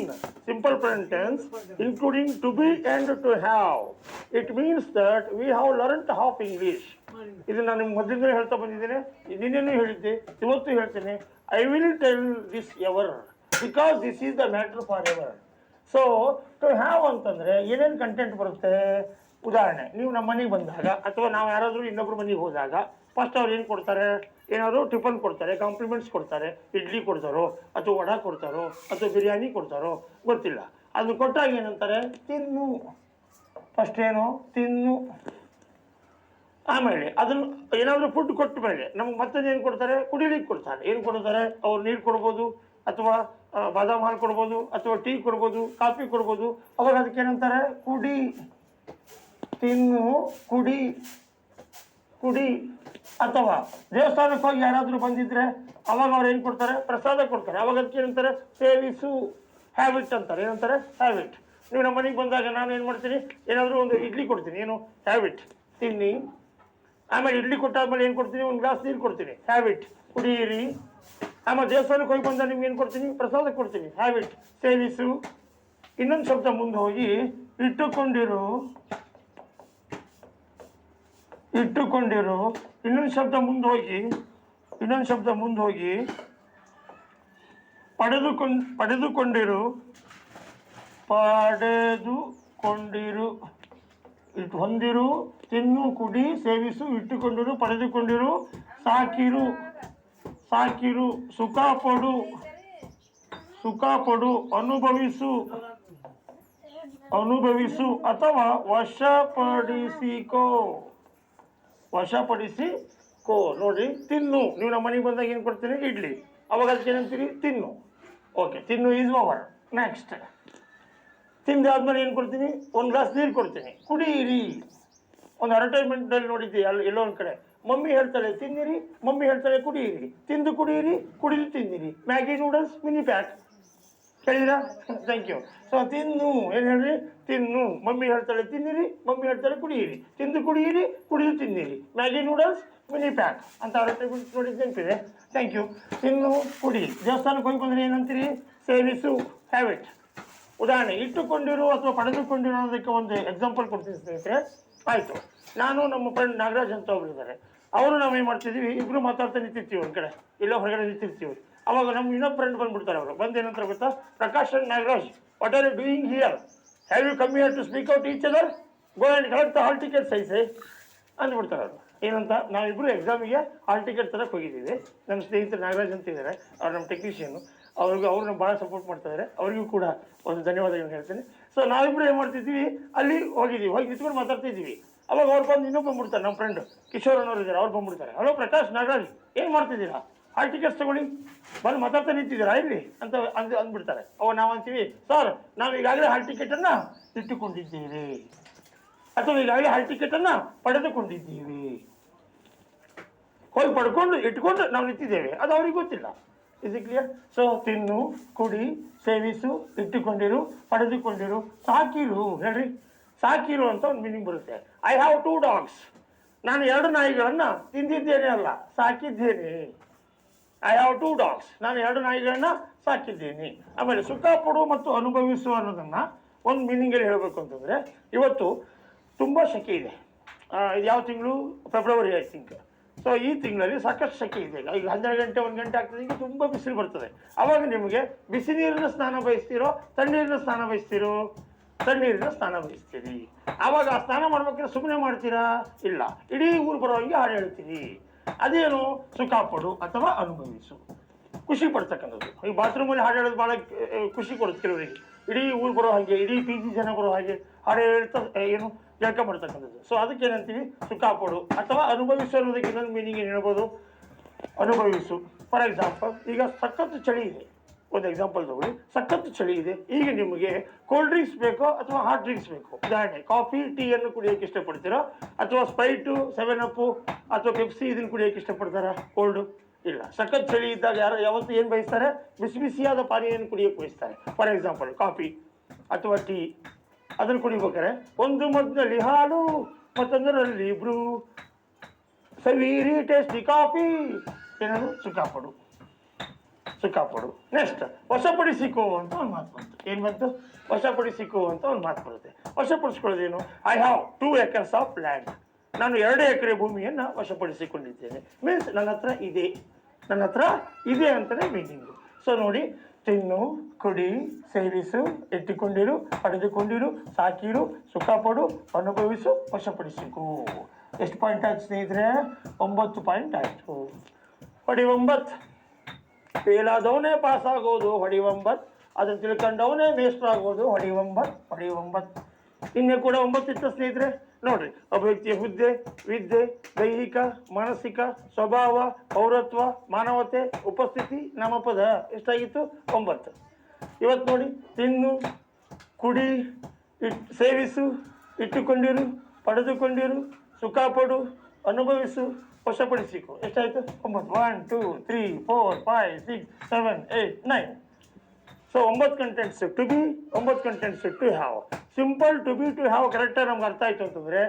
simple present tense including to be and to have, it means that we have learnt half English. ಇದು ನಾನು ನಿಮ್ಗೆ ಮೊದಲಿಂದ ಹೇಳ್ತಾ ಬಂದಿದ್ದೇನೆ, ನಿನ್ನೆನೂ ಹೇಳಿದ್ದೆ, ಇವತ್ತು ಹೇಳ್ತೇನೆ. I will tell this ever because this is the matter for ever. So to have ಅಂತಂದರೆ ಏನೇನು ಕಂಟೆಂಟ್ ಬರುತ್ತೆ? ಉದಾಹರಣೆ, ನೀವು ನಮ್ಮ ಮನೆಗೆ ಬಂದಾಗ ಅಥವಾ ನಾವು ಯಾರಾದರೂ ಇನ್ನೊಬ್ರು ಮನೆಗೆ ಹೋದಾಗ ಫಸ್ಟ್ ಅವ್ರು ಏನು ಕೊಡ್ತಾರೆ? ಏನಾದರೂ ಟಿಫನ್ ಕೊಡ್ತಾರೆ, ಕಾಂಪ್ಲಿಮೆಂಟ್ಸ್ ಕೊಡ್ತಾರೆ. ಇಡ್ಲಿ ಕೊಡ್ತಾರೋ ಅಥವಾ ವಡಾ ಕೊಡ್ತಾರೋ ಅಥವಾ ಬಿರಿಯಾನಿ ಕೊಡ್ತಾರೋ ಗೊತ್ತಿಲ್ಲ. ಅದು ಕೊಟ್ಟಾಗ ಏನಂತಾರೆ? ತಿನ್ನು. ಫಸ್ಟ್ ಏನು? ತಿನ್ನು. ಆಮೇಲೆ ಅದನ್ನು ಏನಾದರೂ ಫುಡ್ ಕೊಟ್ಟ ಮೇಲೆ ನಮ್ಗೆ ಮತ್ತೊಂದು ಏನು ಕೊಡ್ತಾರೆ? ಕುಡಿಲಿಕ್ಕೆ ಕೊಡ್ತಾರೆ. ಏನು ಕೊಡ್ತಾರೆ? ಅವ್ರು ನೀರು ಕೊಡ್ಬೋದು ಅಥವಾ ಬಾದಾಮ್ ಹಾಲು ಕೊಡ್ಬೋದು ಅಥವಾ ಟೀ ಕೊಡ್ಬೋದು, ಕಾಫಿ ಕೊಡ್ಬೋದು. ಅವಾಗ ಅದಕ್ಕೆ ಏನಂತಾರೆ? ಕುಡಿ. ತಿನ್ನು, ಕುಡಿ, ಕುಡಿ. ಅಥವಾ ದೇವಸ್ಥಾನಕ್ಕೆ ಹೋಗಿ ಯಾರಾದರೂ ಬಂದಿದ್ರೆ ಅವಾಗ ಅವ್ರು ಏನು ಕೊಡ್ತಾರೆ? ಪ್ರಸಾದ ಕೊಡ್ತಾರೆ. ಅವಾಗ ಅದಕ್ಕೆ ಏನಂತಾರೆ? ಸೇವಿಸು, ಹ್ಯಾಬಿಟ್ ಅಂತಾರೆ. ಏನಂತಾರೆ? ಹ್ಯಾಬಿಟ್. ನೀವು ನಮ್ಮ ಮನೆಗೆ ಬಂದಾಗ ನಾನು ಏನು ಮಾಡ್ತೀನಿ? ಏನಾದರೂ ಒಂದು ಇಡ್ಲಿ ಕೊಡ್ತೀನಿ. ಏನು? ಹ್ಯಾಬಿಟ್. ತಿನ್ನಿ. ಆಮೇಲೆ ಇಡ್ಲಿ ಕೊಟ್ಟಾದ್ಮೇಲೆ ಏನು ಕೊಡ್ತೀನಿ? ಒಂದು ಗ್ಲಾಸ್ ನೀರು ಕೊಡ್ತೀನಿ. ಹ್ಯಾಬಿಟ್. ಕುಡಿಯಿರಿ. ಆಮೇಲೆ ದೇವಸ್ಥಾನಕ್ಕೆ ಹೋಗಿ ಬಂದಾಗ ನಿಮ್ಗೆ ಏನು ಕೊಡ್ತೀನಿ? ಪ್ರಸಾದ ಕೊಡ್ತೀನಿ. ಹ್ಯಾಬಿಟ್. ಸೇವಿಸು. ಇನ್ನೊಂದು ಶಬ್ದ ಮುಂದೆ ಹೋಗಿ, ಇಟ್ಟುಕೊಂಡಿರು, ಇಟ್ಟುಕೊಂಡಿರು. ಇನ್ನೊಂದು ಶಬ್ದ ಮುಂದೆ ಹೋಗಿ, ಇನ್ನೊಂದು ಶಬ್ದ ಮುಂದೆ ಹೋಗಿ, ಪಡೆದುಕೊಂಡಿರು, ಪಡೆದುಕೊಂಡಿರು. ಇಟ್ಟು ಹೊಂದಿರು, ತಿನ್ನು, ಕುಡಿ, ಸೇವಿಸು, ಇಟ್ಟುಕೊಂಡಿರು, ಪಡೆದುಕೊಂಡಿರು, ಸಾಕಿರು, ಸಾಕಿರು. ಸುಖ ಪಡು, ಸುಖ ಪಡು. ಅನುಭವಿಸು, ಅನುಭವಿಸು. ಅಥವಾ ವಶಪಡಿಸಿಕೋ, ವಶಪಡಿಸಿಕೋ. ನೋಡಿ, ತಿನ್ನು. ನೀವು ನಮ್ಮ ಮನೆಗೆ ಬಂದಾಗ ಏನು ಕೊಡ್ತೀರಿ? ಇಡ್ಲಿ. ಅವಾಗ ಅದಕ್ಕೆ ಏನಂತೀರಿ? ತಿನ್ನು. ಓಕೆ, ತಿನ್ನು ಈಸ್ ಓವರ್. ನೆಕ್ಸ್ಟ್, ತಿಂದಾದ್ಮೇಲೆ ಏನು ಕೊಡ್ತೀನಿ? ಒಂದು ಗ್ಲಾಸ್ ನೀರು ಕೊಡ್ತೀನಿ. ಕುಡಿಯಿರಿ. ಒಂದು ಅಡ್ವರ್ಟೈಸ್ಮೆಂಟಲ್ಲಿ ನೋಡಿದ್ದೆ ಎಲ್ಲೋ ಒಂದು ಕಡೆ, ಮಮ್ಮಿ ಹೇಳ್ತಾಳೆ ತಿನ್ನಿರಿ, ಮಮ್ಮಿ ಹೇಳ್ತಾಳೆ ಕುಡಿಯಿರಿ. ತಿಂದು ಕುಡಿಯಿರಿ, ಕುಡಿದು ತಿನ್ನಿರಿ. Maggi noodles mini pack. ಕೇಳಿದ್ರಾ? Thank you. ಸೊ ತಿನ್ನು, ಏನು ಹೇಳ್ರಿ? ತಿನ್ನು. ಮಮ್ಮಿ ಹೇಳ್ತಾಳೆ ತಿನ್ನಿರಿ, ಮಮ್ಮಿ ಹೇಳ್ತಾಳೆ ಕುಡಿಯಿರಿ. ತಿಂದು ಕುಡಿಯಿರಿ, ಕುಡಿದು ತಿನ್ನಿರಿ. ಮ್ಯಾಗಿ ನೂಡಲ್ಸ್ ಮಿನಿ ಪ್ಯಾಕ್ ಅಂತ ಅಡ್ವರ್ಟೈಸ್ಮೆಂಟ್ ನೋಡಿದ್ದು ನೆನಪಿದೆ. Thank you. ತಿನ್ನು, ಕುಡಿ. ದೇವಸ್ಥಾನಕ್ಕೆ ಹೋಗಿ ಬಂದರೆ ಏನಂತೀರಿ? ಸೇವಿಸು, ಹ್ಯಾಬಿಟ್. ಉದಾಹರಣೆ, ಇಟ್ಟುಕೊಂಡಿರು ಅಥವಾ ಪಡೆದುಕೊಂಡಿರು ಅನ್ನೋದಕ್ಕೆ ಒಂದು ಎಕ್ಸಾಂಪಲ್ ಕೊಡ್ತೀನಿ ಸ್ನೇಹಿತರೆ. ಆಯಿತು, ನಾನು ನಮ್ಮ ಫ್ರೆಂಡ್ ನಾಗರಾಜ್ ಅಂತ ಒಬ್ಬರಿದ್ದಾರೆ. ಅವರು ನಾವು ಏನು ಮಾಡ್ತಿದ್ದೀವಿ, ಇಬ್ಬರು ಮಾತಾಡ್ತಾ ನಿಂತಿರ್ತೀವಿ ಒಂದು ಕಡೆ, ಎಲ್ಲೋ ಹೊರಗಡೆ ನಿಂತಿರ್ತೀವಿ. ಅವಾಗ ನಮ್ಮ ಇನ್ನೊಬ್ಬ ಫ್ರೆಂಡ್ ಬಂದುಬಿಡ್ತಾರೆ. ಅವರು ಬಂದು ಏನಂತ ಗೊತ್ತಾ? Prakash and Nagaraj, what are you doing here? Have you come here to speak out each other? Go and collect the hall tickets ಐಸೆ ಅಂದ್ಬಿಡ್ತಾರೆ ಅವರು. ಏನಂತ, ನಾವಿಬ್ಬರು ಎಕ್ಸಾಮಿಗೆ ಹಾಲ್ ಟಿಕೆಟ್ ತರಕ್ಕೆ ಹೋಗಿದ್ದೀವಿ. ನಮ್ಮ ಸ್ನೇಹಿತರು ನಾಗರಾಜ್ ಅಂತ ಇದ್ದಾರೆ, ಅವ್ರು ನಮ್ಮ ಟೆಕ್ನಿಷಿಯನು. ಅವ್ರು ನಮ್ಗೆ ಭಾಳ ಸಪೋರ್ಟ್ ಮಾಡ್ತಾಯಿದ್ದಾರೆ, ಅವರಿಗೂ ಕೂಡ ಒಂದು ಧನ್ಯವಾದಗಳನ್ನ ಹೇಳ್ತೀನಿ. ಸೊ ನಾವಿಬ್ಬರು ಏನು ಮಾಡ್ತಿದ್ವಿ, ಅಲ್ಲಿ ಹೋಗಿದ್ದೀವಿ, ಹೋಗಿ ನಿಂತ್ಕೊಂಡು ಮಾತಾಡ್ತಿದ್ದೀವಿ. ಅವಾಗ ಅವ್ರು ಬಂದು ಇನ್ನೂ ಬಂದ್ಬಿಡ್ತಾರೆ, ನಮ್ಮ ಫ್ರೆಂಡ್ ಕಿಶೋರ್ ಅನ್ನೋರು ಇದ್ದಾರೆ, ಅವ್ರು ಬಂದ್ಬಿಡ್ತಾರೆ. ಹಲೋ ಪ್ರಕಾಶ್, ನಾಗರಾಜ್, ಏನು ಮಾಡ್ತಿದ್ದೀರಾ? ಹಾಲ್ ಟಿಕೆಟ್ಸ್ ತೊಗೊಳ್ಳಿ, ಬಂದು ಮಾತಾಡ್ತಾ ನಿಂತಿದ್ದೀರಾ ಇಲ್ಲಿ ಅಂತ ಅಂದ್ಬಿಡ್ತಾರೆ. ನಾವು ಅಂತೀವಿ, ಸರ್ ನಾವು ಈಗಾಗಲೇ ಹಾಲ್ ಟಿಕೆಟನ್ನು ಇಟ್ಟುಕೊಂಡಿದ್ದೇವೆ, ಅಥವಾ ಈಗಾಗಲೇ ಹಾಲ್ ಟಿಕೆಟನ್ನು ಪಡೆದುಕೊಂಡಿದ್ದೀವಿ. ಹೋಗಿ ಪಡ್ಕೊಂಡು ಇಟ್ಕೊಂಡು ನಾವು ನಿಂತಿದ್ದೇವೆ, ಅದು ಅವ್ರಿಗೆ ಗೊತ್ತಿಲ್ಲ. Is it clear? ಸೊ ತಿನ್ನು, ಕುಡಿ, ಸೇವಿಸು, ಇಟ್ಟುಕೊಂಡಿರು, ಪಡೆದುಕೊಂಡಿರು, ಸಾಕಿರು. ಹೇಳ್ರಿ, ಸಾಕಿರು ಅಂತ ಒಂದು ಮೀನಿಂಗ್ ಬರುತ್ತೆ. I have 2 dogs. ನಾನು 2 ನಾಯಿಗಳನ್ನು ತಿಂದಿದ್ದೇನೆ ಅಲ್ಲ, ಸಾಕಿದ್ದೇನೆ. I have 2 dogs. ನಾನು 2 ನಾಯಿಗಳನ್ನು ಸಾಕಿದ್ದೀನಿ. ಆಮೇಲೆ ಸುಖ ಪಡು ಮತ್ತು ಅನುಭವಿಸು ಅನ್ನೋದನ್ನು ಒಂದು ಮೀನಿಂಗಲ್ಲಿ ಹೇಳಬೇಕು ಅಂತಂದರೆ, ಇವತ್ತು ತುಂಬ ಸೆಕೆ ಇದೆ. ಇದು ಯಾವ ತಿಂಗಳು? February I think. ಸೊ ಈ ತಿಂಗಳಲ್ಲಿ ಸಾಕಷ್ಟು ಸೆಕೆ ಇದೆ. ಈಗ 12 ಗಂಟೆ 1 ಗಂಟೆ ಆಗ್ತದೆ, ಈಗ ತುಂಬ ಬಿಸಿಲು ಬರ್ತದೆ. ಆವಾಗ ನಿಮಗೆ ಬಿಸಿ ನೀರಿನ ಸ್ನಾನ ಬಯಸ್ತೀರೋ, ತಣ್ಣೀರಿನ ಸ್ನಾನ ಬಯಸ್ತೀರೋ? ತಣ್ಣೀರಿನ ಸ್ನಾನ ಬಯಸ್ತೀರಿ. ಆವಾಗ ಆ ಸ್ನಾನ ಮಾಡ್ಬೇಕಾದ್ರೆ ಸುಮ್ಮನೆ ಮಾಡ್ತೀರಾ? ಇಲ್ಲ, ಇಡೀ ಊರು ಬರೋ ಹಾಗೆ ಹಾಡು ಹೇಳ್ತೀರಿ. ಅದೇನು? ಸುಖ ಪಡು ಅಥವಾ ಅನುಭವಿಸು, ಖುಷಿ ಪಡ್ತಕ್ಕಂಥದ್ದು. ಈ ಬಾತ್ರೂಮಲ್ಲಿ ಹಾಡು ಹೇಳೋದು ಭಾಳ ಖುಷಿ ಕೊಡುತ್ತೆ ಕೆಲವರಿಗೆ. ಇಡೀ ಊರು ಬರೋ ಹಾಗೆ, ಇಡೀ PG ಜನ ಬರೋ ಹಾಗೆ ಹಾಡು ಹೇಳ್ತಾ ಏನು ಜಳಕ ಮಾಡ್ತಕ್ಕಂಥದ್ದು. ಸೊ ಅದಕ್ಕೆ ಏನಂತೀವಿ? ಸುಖ ಪಡು ಅಥವಾ ಅನುಭವಿಸು ಅನ್ನೋದಕ್ಕೆ ಇನ್ನೊಂದು ಮೀನಿಂಗ್ ಏನು ಹೇಳ್ಬೋದು? ಅನುಭವಿಸು. ಫಾರ್ ಎಕ್ಸಾಂಪಲ್, ಈಗ ಸಖತ್ತು ಚಳಿ ಇದೆ, ಒಂದು ಎಕ್ಸಾಂಪಲ್ ತಗೊಳ್ಳಿ. ಸಖತ್ತು ಚಳಿ ಇದೆ, ಈಗ ನಿಮಗೆ ಕೋಲ್ಡ್ ಡ್ರಿಂಕ್ಸ್ ಬೇಕೋ ಅಥವಾ ಹಾಟ್ ಡ್ರಿಂಕ್ಸ್ ಬೇಕೋ? ಉದಾಹರಣೆ, ಕಾಫಿ, ಟೀಯನ್ನು ಕುಡಿಯೋಕ್ಕೆ ಇಷ್ಟಪಡ್ತೀರೋ, ಅಥವಾ ಸ್ಪ್ರೈಟು, 7up ಅಥವಾ ಪೆಪ್ಸಿ ಇದನ್ನು ಕುಡಿಯೋಕ್ಕೆ ಇಷ್ಟಪಡ್ತಾರಾ? ಕೋಲ್ಡು ಇಲ್ಲ. ಸಖತ್ ಚಳಿ ಇದ್ದಾಗ ಯಾವತ್ತು ಏನು ಬಯಸ್ತಾರೆ? ಬಿಸಿ ಬಿಸಿಯಾದ ಪಾನೀಯನ್ನು ಕುಡಿಯೋಕ್ಕೆ ಬಯಸ್ತಾರೆ. ಫಾರ್ ಎಕ್ಸಾಂಪಲ್ ಕಾಫಿ ಅಥವಾ ಟೀ, ಅದನ್ನು ಕುಡಿಬೇಕಾರೆ ಒಂದು ಮದ್ದಲ್ಲಿ ಹಾಲು, ಮತ್ತೊಂದರಲ್ಲಿ ಬ್ರೂ, ಸವೀರಿ ಟೇಸ್ಟಿ ಕಾಫಿ. ಏನದು? ಸುಖಪಡು, ಸುಖಪಡು. ನೆಕ್ಸ್ಟ್, ವಶಪಡಿಸಿಕೋ ಅಂತ ಒಂದು ಮಾತು ಬಂತು. ಏನು ಬಂತು? ವಶಪಡಿಸಿಕೋ ಅಂತ ಒಂದು ಮಾತು ಬರುತ್ತೆ. ವಶಪಡಿಸ್ಕೊಳ್ಳೋದೇನು? I have 2 acres of land. ನಾನು 2 ಎಕರೆ ಭೂಮಿಯನ್ನು ವಶಪಡಿಸಿಕೊಂಡಿದ್ದೇನೆ. ಮೀನ್ಸ್ ನನ್ನ ಹತ್ರ ಇದೆ, ನನ್ನ ಹತ್ರ ಇದೆ ಅಂತಲೇ ಮೀನಿಂಗು. ಸೊ ನೋಡಿ, ತಿನ್ನು, ಕುಡಿ, ಸೇವಿಸು, ಇಟ್ಟುಕೊಂಡಿರು, ಪಡೆದುಕೊಂಡಿರು, ಸಾಕಿರು, ಸುಖಪಡು, ಅನುಭವಿಸು, ವಶಪಡಿಸಿಕೋ. ಎಷ್ಟು ಪಾಯಿಂಟ್ ಆಯ್ತು ಸ್ನೇಹಿತರೆ? 9 ಪಾಯಿಂಟ್ ಆಯಿತು. ಹೊಡಿ 9. ಫೇಲ್ ಆದವನೇ ಪಾಸ್ ಆಗೋದು, ಹೊಡಿ 9. ಅದನ್ನು ತಿಳ್ಕೊಂಡವನೇ ಮೇಸ್ಟ್ರ್ ಆಗೋದು, ಹೊಡಿ 9, ಹೊಡಿ 9. ಇನ್ನೇ ಕೂಡ 9 ಇತ್ತು ಸ್ನೇಹಿತರೆ. ನೋಡ್ರಿ, ಒಬ್ಬ ವ್ಯಕ್ತಿಯ ಹುದ್ದೆ, ವಿದ್ಯೆ, ದೈಹಿಕ, ಮಾನಸಿಕ, ಸ್ವಭಾವ, ಪೌರತ್ವ, ಮಾನವತೆ, ಉಪಸ್ಥಿತಿ, ನಾಮಪದ. ಎಷ್ಟಾಗಿತ್ತು? 9. ಇವತ್ತು ನೋಡಿ, ತಿನ್ನು, ಕುಡಿ, ಸೇವಿಸು, ಇಟ್ಟುಕೊಂಡಿರು, ಪಡೆದುಕೊಂಡಿರು, ಸುಖ ಪಡು, ಅನುಭವಿಸು, ವಶಪಡಿಸಿಕೊ. ಎಷ್ಟಾಯಿತು? 9. 1 2 3 4 5 6 7 8 9. So 9 contents to be, 9 contents to have. Simple to be to have ಕರೆಕ್ಟಾಗಿ ನಮ್ಗೆ ಅರ್ಥ ಆಯಿತು ಅಂತಂದರೆ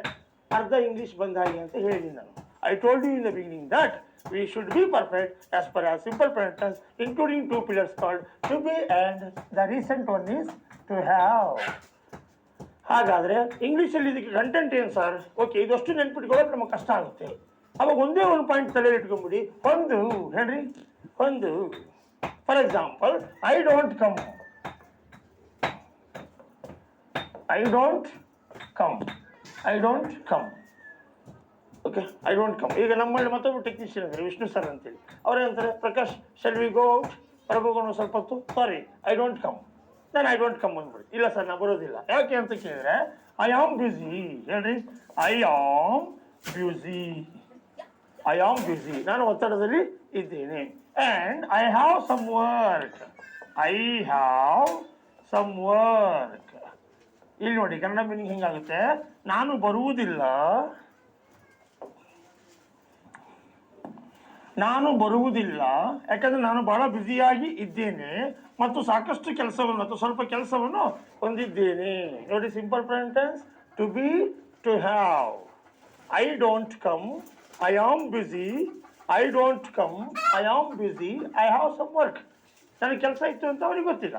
ಅರ್ಧ ಇಂಗ್ಲೀಷ್ ಬಂದ ಹಾಗೆ ಅಂತ ಹೇಳಿದ್ದೀನಿ ನಾನು. I told you in the beginning that we should be perfect as per as simple present tense including 2 pillars called to be and the recent one is to have. ಹಾಗಾದರೆ ಇಂಗ್ಲೀಷಲ್ಲಿ ಇದಕ್ಕೆ ಕಂಟೆಂಟ್ ಏನು ಸರ್? ಓಕೆ, ಇದಷ್ಟು ನೆನ್ಪಿಟ್ಕೊಳ್ಳೋಕೆ ನಮಗೆ ಕಷ್ಟ ಆಗುತ್ತೆ. ಅವಾಗ ಒಂದೇ ಒಂದು ಪಾಯಿಂಟ್ ತಲೆಯಲ್ಲಿ ಇಟ್ಕೊಂಡ್ಬಿಡಿ. ಒಂದು ಹೇಳ್ರಿ, ಒಂದು. For example, I don't come, I don't come, I don't come. Okay, I don't come. ಈಗ ನಮ್ಮಲ್ಲಿ ಮತ್ತೊಬ್ಬರು ಟೆಕ್ನಿಷಿಯನ್ ಇದ್ದಾರೆ, ವಿಷ್ಣು ಸರ್ ಅಂತೇಳಿ. ಅವ್ರೇನಂತಾರೆ, Prakash shall we go out, ಹೊರಗೋಗೋಣ ಸ್ವಲ್ಪ ಹೊತ್ತು? Sorry, I don't come. ನಾನು ಐ ಡೋಂಟ್ ಕಮ್ ಅಂದ್ಬಿಡಿ. ಇಲ್ಲ ಸರ್, ನಾನು ಬರೋದಿಲ್ಲ. ಯಾಕೆ ಅಂತ ಕೇಳಿದ್ರೆ, ಐ ಆಮ್ ಬ್ಯುಸಿ. ಹೇಳ್ರಿ, I am busy, I am busy. ನಾನು ಒತ್ತಡದಲ್ಲಿ ಇದ್ದೇನೆ. And I have some work, I have some work. ಇಲ್ಲಿ ನೋಡಿ, ಕನ್ನಡ ಮೀನಿಂಗ್ ಹೆಂಗಾಗುತ್ತೆ? ನಾನು ಬರುವುದಿಲ್ಲ, ನಾನು ಬರುವುದಿಲ್ಲ ಯಾಕಂದರೆ ನಾನು ಭಾಳ ಬ್ಯುಸಿಯಾಗಿ ಇದ್ದೇನೆ ಮತ್ತು ಸಾಕಷ್ಟು ಕೆಲಸವನ್ನು ಅಥವಾ ಸ್ವಲ್ಪ ಕೆಲಸವನ್ನು ಹೊಂದಿದ್ದೇನೆ. ನೋಡಿ, simple present tense to be, to have. I don't come, I am busy, I don't come, I am busy, I have some work. ನನಗೆ ಕೆಲಸ ಇತ್ತು ಅಂತ ಅವ್ರಿಗೆ ಗೊತ್ತಿಲ್ಲ.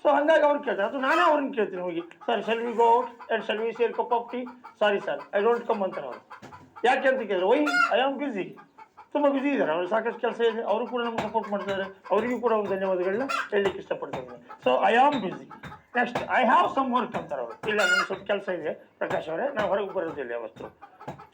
ಸೊ ಹಾಗಾಗಿ ಅವ್ರು ಕೇಳ್ತಾರೆ, ಅಥವಾ ನಾನೇ ಅವ್ರನ್ನ ಕೇಳ್ತೀನಿ ಹೋಗಿ, sir shell we go out and shall we share cup of tea? Sorry sir, I don't come ಅಂತಾರೆ ಅವರು. ಯಾಕೆ ಅಂತ ಕೇಳಿದ್ರೆ, ವೈ ಐ ಆಮ್ ಬ್ಯುಸಿ. ತುಂಬ ಬ್ಯುಸಿ ಇದ್ದಾರೆ, ಅವ್ರಿಗೆ ಸಾಕಷ್ಟು ಕೆಲಸ ಇದೆ, ಅವರು ಕೂಡ ನಮ್ಗೆ ಸಪೋರ್ಟ್ ಮಾಡ್ತಾರೆ. ಅವರಿಗೂ ಕೂಡ ಒಂದು ಧನ್ಯವಾದಗಳನ್ನ ಹೇಳಲಿಕ್ಕೆ ಇಷ್ಟಪಡ್ತಾರೆ. So I am busy. Next, I have some work ಅಂತಾರೆ ಅವರು. ಇಲ್ಲ, ನನಗೆ ಸ್ವಲ್ಪ ಕೆಲಸ ಇದೆ ಪ್ರಕಾಶ್ ಅವರೇ, ನಾವು ಹೊರಗೆ ಬರೋದಿಲ್ಲ ಯಾವತ್ತು.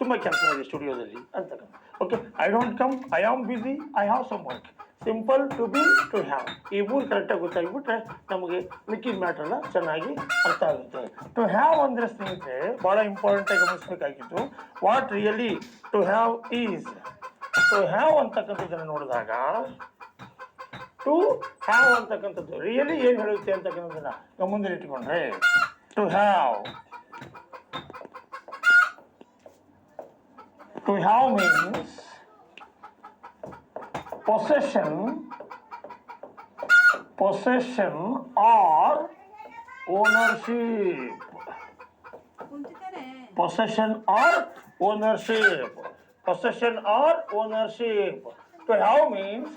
ತುಂಬ ಕೆಲಸ ಇದೆ ಸ್ಟುಡಿಯೋದಲ್ಲಿ ಅಂತಕ್ಕಂಥ. Okay, I don't come, I am busy, I have some work. Simple, to be, to have, ಈ ಮೂರು ಕರೆಕ್ಟಾಗಿ ಗೊತ್ತಾಗಿಬಿಟ್ರೆ ನಮಗೆ ಮಿಕ್ಕಿದ ಮ್ಯಾಟ್ರೆಲ್ಲ ಚೆನ್ನಾಗಿ ಅರ್ಥ ಆಗುತ್ತೆ. ಟು ಹ್ಯಾವ್ ಅಂದರೆ ಸ್ನೇಹಿತರೆ ಭಾಳ ಇಂಪಾರ್ಟೆಂಟಾಗಿ ಗಮನಿಸಬೇಕಾಗಿತ್ತು. What really to have is. To have ಅಂತಕ್ಕಂಥದ್ದನ್ನು ನೋಡಿದಾಗ ಟು ಹ್ಯಾವ್ ಅಂತಕ್ಕಂಥದ್ದು ರಿಯಲಿ ಏನು ಹೇಳುತ್ತೆ ಅಂತಕ್ಕಂಥದ್ದನ್ನು ಗಮನದಲ್ಲಿ ಇಟ್ಕೊಂಡ್ರೆ, to have means possession or ownership. Possession or ownership. To have means